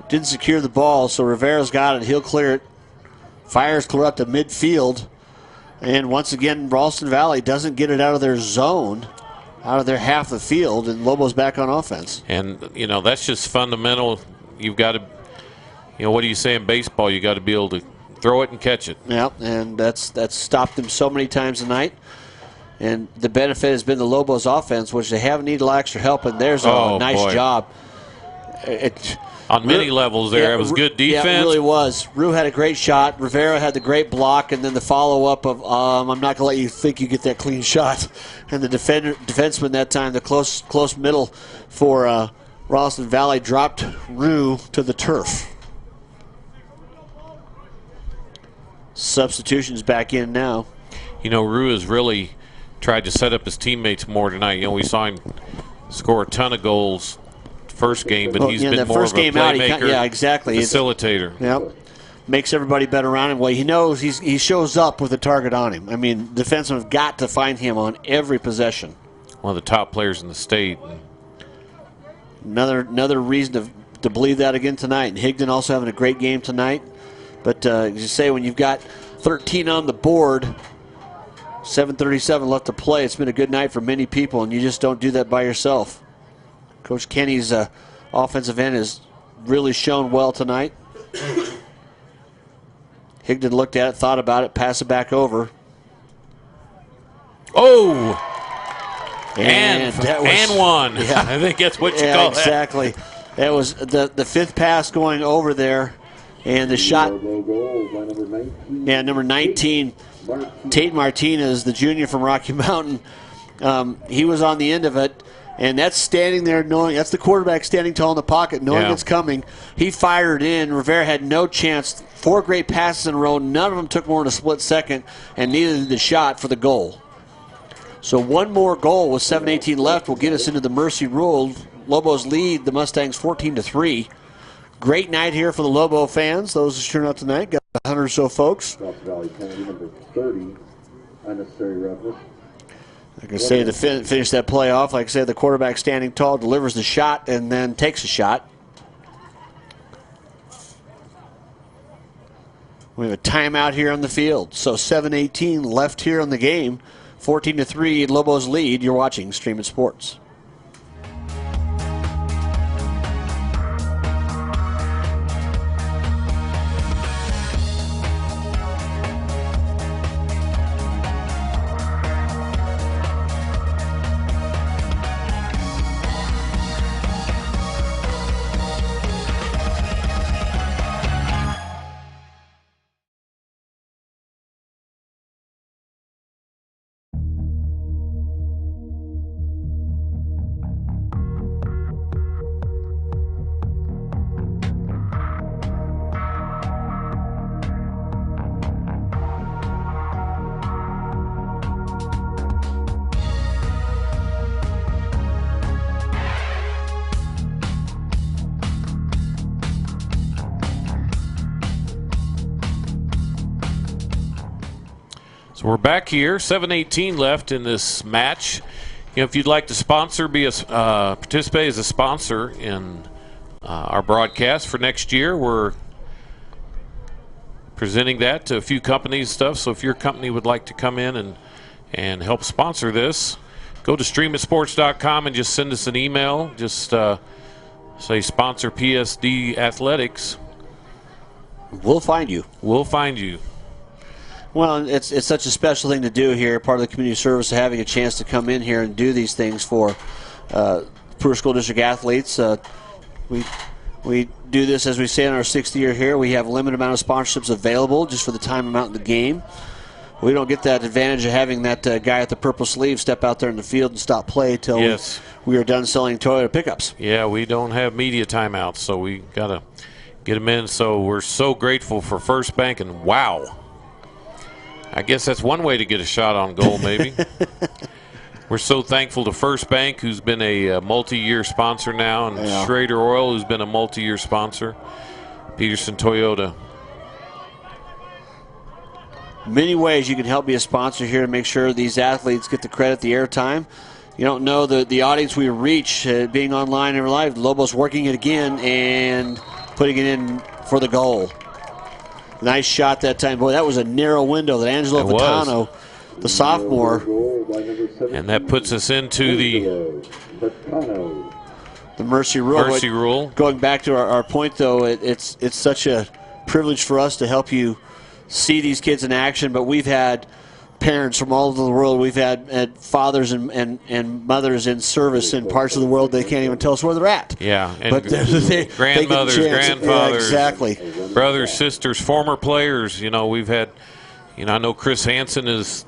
didn't secure the ball. So Rivera's got it. He'll clear it. Fires clear up to midfield. And once again, Ralston Valley doesn't get it out of their zone, out of their half of the field, and Lobo's back on offense. And, you know, that's just fundamental. You've got to, you know, what do you say in baseball? You got to be able to throw it and catch it. Yeah, and that's stopped them so many times tonight. And the benefit has been the Lobos offense, which they haven't needed a lot extra help, and there's a nice job. On many levels there, it was good defense. Yeah, it really was. Rue had a great shot. Rivera had the great block, and then the follow-up of, I'm not going to let you think you get that clean shot. And the defenseman that time, the close middle for Ralston Valley, dropped Rue to the turf. Substitutions back in now. You know, Rue has really tried to set up his teammates more tonight. You know, we saw him score a ton of goals first game, but he's been more of a playmaker, exactly. Facilitator. Yep. Makes everybody bet around him. Well, he knows he shows up with a target on him. I mean, defensemen have got to find him on every possession. One of the top players in the state. Another reason to believe that again tonight. And Higdon also having a great game tonight. But as you say, when you've got 13 on the board, 7:37 left to play, it's been a good night for many people, and you just don't do that by yourself. Coach Kenny's offensive end has really shown well tonight. Higdon looked at it, thought about it, passed it back over. Oh! And one. Yeah. I think that's what you call exactly. That was the fifth pass going over there, and the shot. Yeah, number 19, Tate Martinez, the junior from Rocky Mountain. He was on the end of it, And that's standing there knowing, that's the quarterback standing tall in the pocket, knowing it's coming. He fired in. Rivera had no chance. 4 great passes in a row. None of them took more than a split second, and neither did the shot for the goal. So one more goal with 7:18 left will get us into the Mercy Rule. Lobos lead the Mustangs 14-3. Great night here for the Lobo fans. Those who turned out tonight, got 100 or so folks. Valley penalty number 30, unnecessary roughness. Like I say, to finish that play off, like I said, the quarterback standing tall, delivers the shot, and then takes a shot. We have a timeout here on the field. So 7:18 left here on the game. 14-3, Lobos lead. You're watching Stream It Sports. So we're back here, 7:18 left in this match. You know, if you'd like to sponsor, participate as a sponsor in our broadcast for next year, we're presenting that to a few companies and stuff. So if your company would like to come in and help sponsor this, go to streamitsports.com and just send us an email. Just say sponsor PSD Athletics. We'll find you. We'll find you. Well, it's such a special thing to do here, part of the community service, having a chance to come in here and do these things for Poudre School District athletes. We do this, as we say, in our 6th year here. We have a limited amount of sponsorships available just for the time amount in the game. We don't get that advantage of having that guy at the purple sleeve step out there in the field and stop play till we are done selling Toyota pickups. Yeah, we don't have media timeouts, so we got to get them in. So we're so grateful for First Bank, and wow. I guess that's one way to get a shot on goal, maybe. We're so thankful to First Bank, who's been a multi-year sponsor now, and Schrader Oil, who's been a multi-year sponsor. Pedersen Toyota. Many ways you can help be a sponsor here to make sure these athletes get the credit, the airtime. You don't know the audience we reach being online and live. Lobos working it again and putting it in for the goal. Nice shot that time. Boy, that was a narrow window that Angelo Vitano, the sophomore. And that puts us into the Mercy Rule. Mercy Rule. Going back to our point, though, it's such a privilege for us to help you see these kids in action, but we've had parents from all over the world. We've had fathers and mothers in service in parts of the world they can't even tell us where they're at. Yeah, and but grandmothers, grandfathers, exactly, brothers, sisters, former players. You know, we've had. You know, I know Chris Hansen is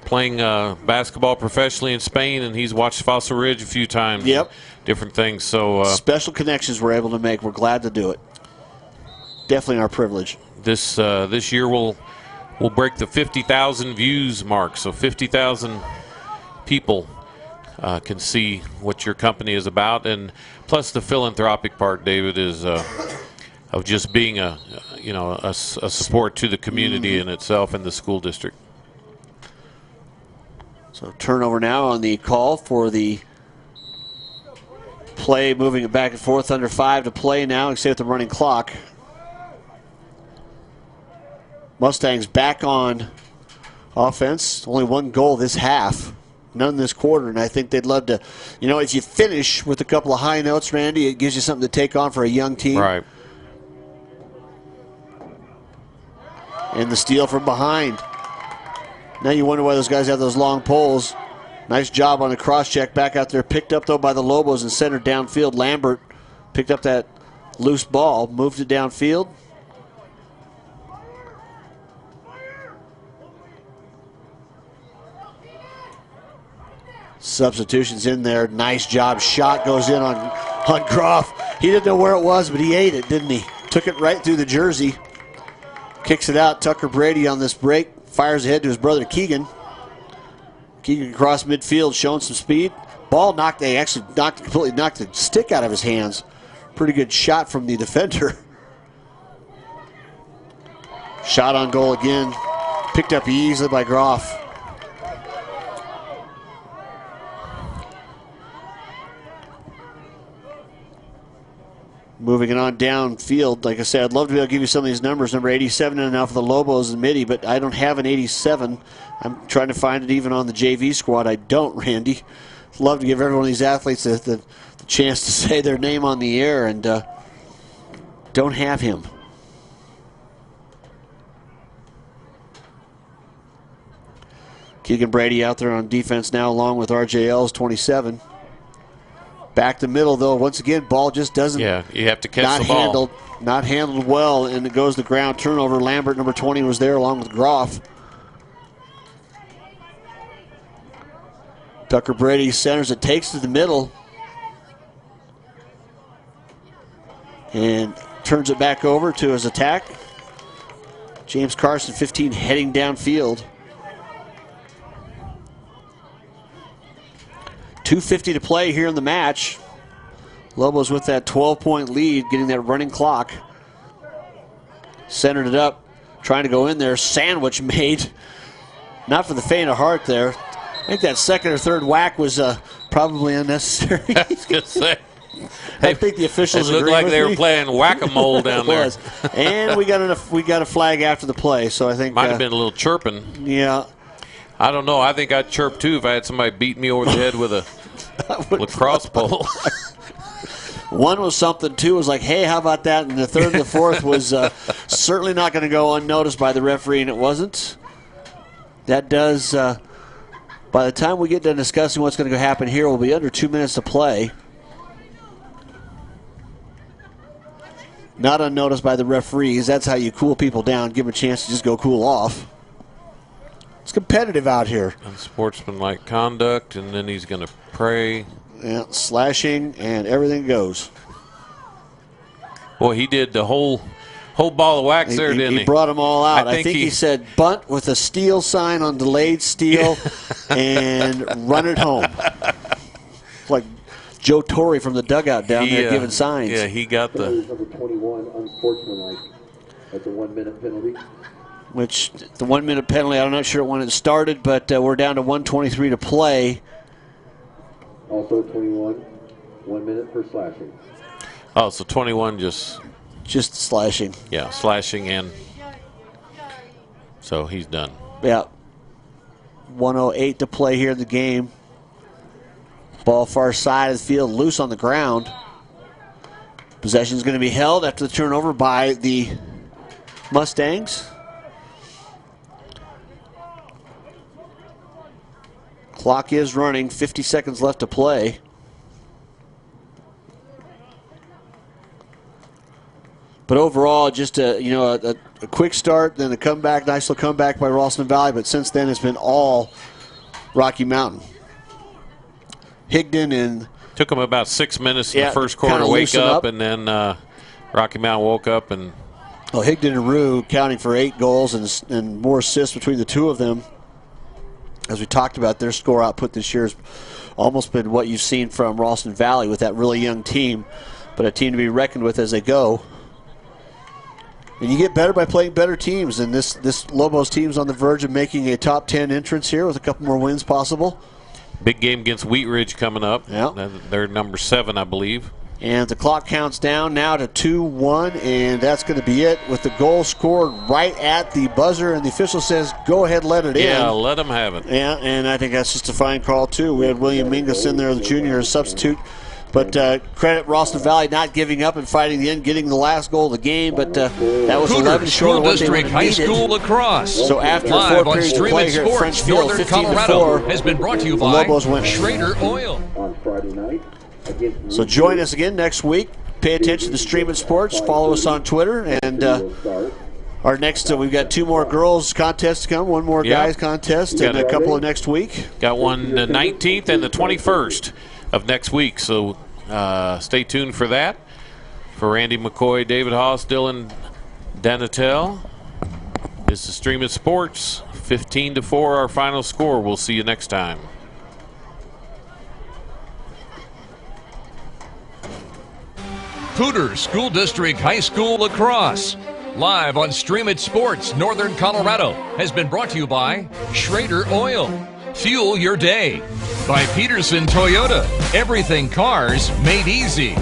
playing basketball professionally in Spain, and he's watched Fossil Ridge a few times. Yep, different things. So special connections we're able to make. We're glad to do it. Definitely our privilege. This year we'll break the 50,000 views mark. So 50,000 people can see what your company is about, and plus the philanthropic part, David, is of just being a support to the community in itself and the school district. So turnover now on the call for the play, moving it back and forth, under 5 to play now, except with the running clock. Mustangs back on offense. Only 1 goal this half. None this quarter, and I think they'd love to. You know, if you finish with a couple of high notes, Randy, it gives you something to take on for a young team. Right. And the steal from behind. Now you wonder why those guys have those long poles. Nice job on the cross check back out there. Picked up, though, by the Lobos and centered downfield. Lambert picked up that loose ball, moved it downfield. Substitutions in there. Nice job. Shot goes in on Groff. He didn't know where it was, but he ate it, didn't he? Took it right through the jersey. Kicks it out. Tucker Brady on this break. Fires ahead to his brother Keegan. Keegan across midfield, showing some speed. Ball knocked, they actually completely knocked the stick out of his hands. Pretty good shot from the defender. Shot on goal again. Picked up easily by Groff. Moving it on downfield, like I said, I'd love to be able to give you some of these numbers. Number 87 and now for the Lobos and Midi, but I don't have an 87. I'm trying to find it even on the JV squad. I don't, Randy. I'd love to give every one of these athletes the chance to say their name on the air, and don't have him. Keegan Brady out there on defense now along with RJL's 27. Back to middle, though. Once again, ball just doesn't. Yeah, you have to catch the ball. Not handled well, and it goes to the ground. Turnover. Lambert, number 20, was there along with Groff. Tucker Brady centers it, takes to the middle, and turns it back over to his attack. James Carson, 15, heading downfield. 2:50 to play here in the match. Lobos with that 12-point lead, getting that running clock. Centered it up, trying to go in there. Sandwich made. Not for the faint of heart there. I think that second or third whack was probably unnecessary. I was going to say. I think the officials it looked agree like with they me. were playing whack-a-mole down there. And we got a flag after the play, so I think might have been a little chirping. Yeah. I don't know. I think I'd chirp too if I had somebody beat me over the head with a lacrosse pole. One was something, two was like, hey, how about that? And the third and the fourth was certainly not going to go unnoticed by the referee, and it wasn't. That does, by the time we get done discussing what's going to happen here, we'll be under 2 minutes to play. Not unnoticed by the referees. That's how you cool people down, give them a chance to just go cool off. It's competitive out here. Unsportsmanlike conduct, and then he's going to pray. Yeah, slashing and everything goes. Boy, he did the whole ball of wax there, didn't he? He brought them all out. I think he said bunt with a steel sign on delayed steel and run it home. It's like Joe Torre from the dugout down there giving signs. Yeah, he got the... Number 21, unsportsmanlike. That's a 1 minute penalty. Which, the 1 minute penalty, I'm not sure when it started, but we're down to 1:23 to play. Also 21, 1 minute for slashing. Oh, so 21 just slashing. Yeah, slashing, and so he's done. Yeah. 1:08 to play here in the game. Ball far side of the field, loose on the ground. Possession is going to be held after the turnover by the Mustangs. Clock is running, 50 seconds left to play. But overall, just a quick start, then a comeback, nice little comeback by Ralston Valley, but since then it's been all Rocky Mountain. Higdon and... Took him about 6 minutes in the first quarter to wake up, and then Rocky Mountain woke up. And well, Higdon and Rue counting for 8 goals and more assists between the two of them. As we talked about, their score output this year has almost been what you've seen from Ralston Valley with that really young team, but a team to be reckoned with as they go. And you get better by playing better teams, and this Lobos team's on the verge of making a top 10 entrance here with a couple more wins possible. big game against Wheat Ridge coming up. Yeah. They're number 7, I believe. And the clock counts down now to 2-1, and that's going to be it with the goal scored right at the buzzer, and the official says, go ahead, let it in. Yeah, let them have it. Yeah, and I think that's just a fine call, too. We had William Mingus in there, the junior, as substitute. But credit Ralston Valley not giving up and fighting the end, getting the last goal of the game. But that was 11 short of what they District High School Lacrosse. So after Live 4 periods of play here at French Field, 15-4, has been brought to you the by Lobos win. Schrader Oil. On Friday night, so join us again next week. Pay attention to Stream It Sports. Follow us on Twitter, and Our next, we've got 2 more girls contests to come, 1 more guys contest, and a couple of next week. Got one the 19th and the 21st of next week, so stay tuned for that. For Randy McCoy, David Haase, Dylan Danatel, this is Stream It Sports, 15-4 our final score. We'll see you next time. Poudre School District High School Lacrosse, live on Stream It Sports Northern Colorado, has been brought to you by Schrader Oil. Fuel your day. By Pedersen Toyota. Everything cars made easy.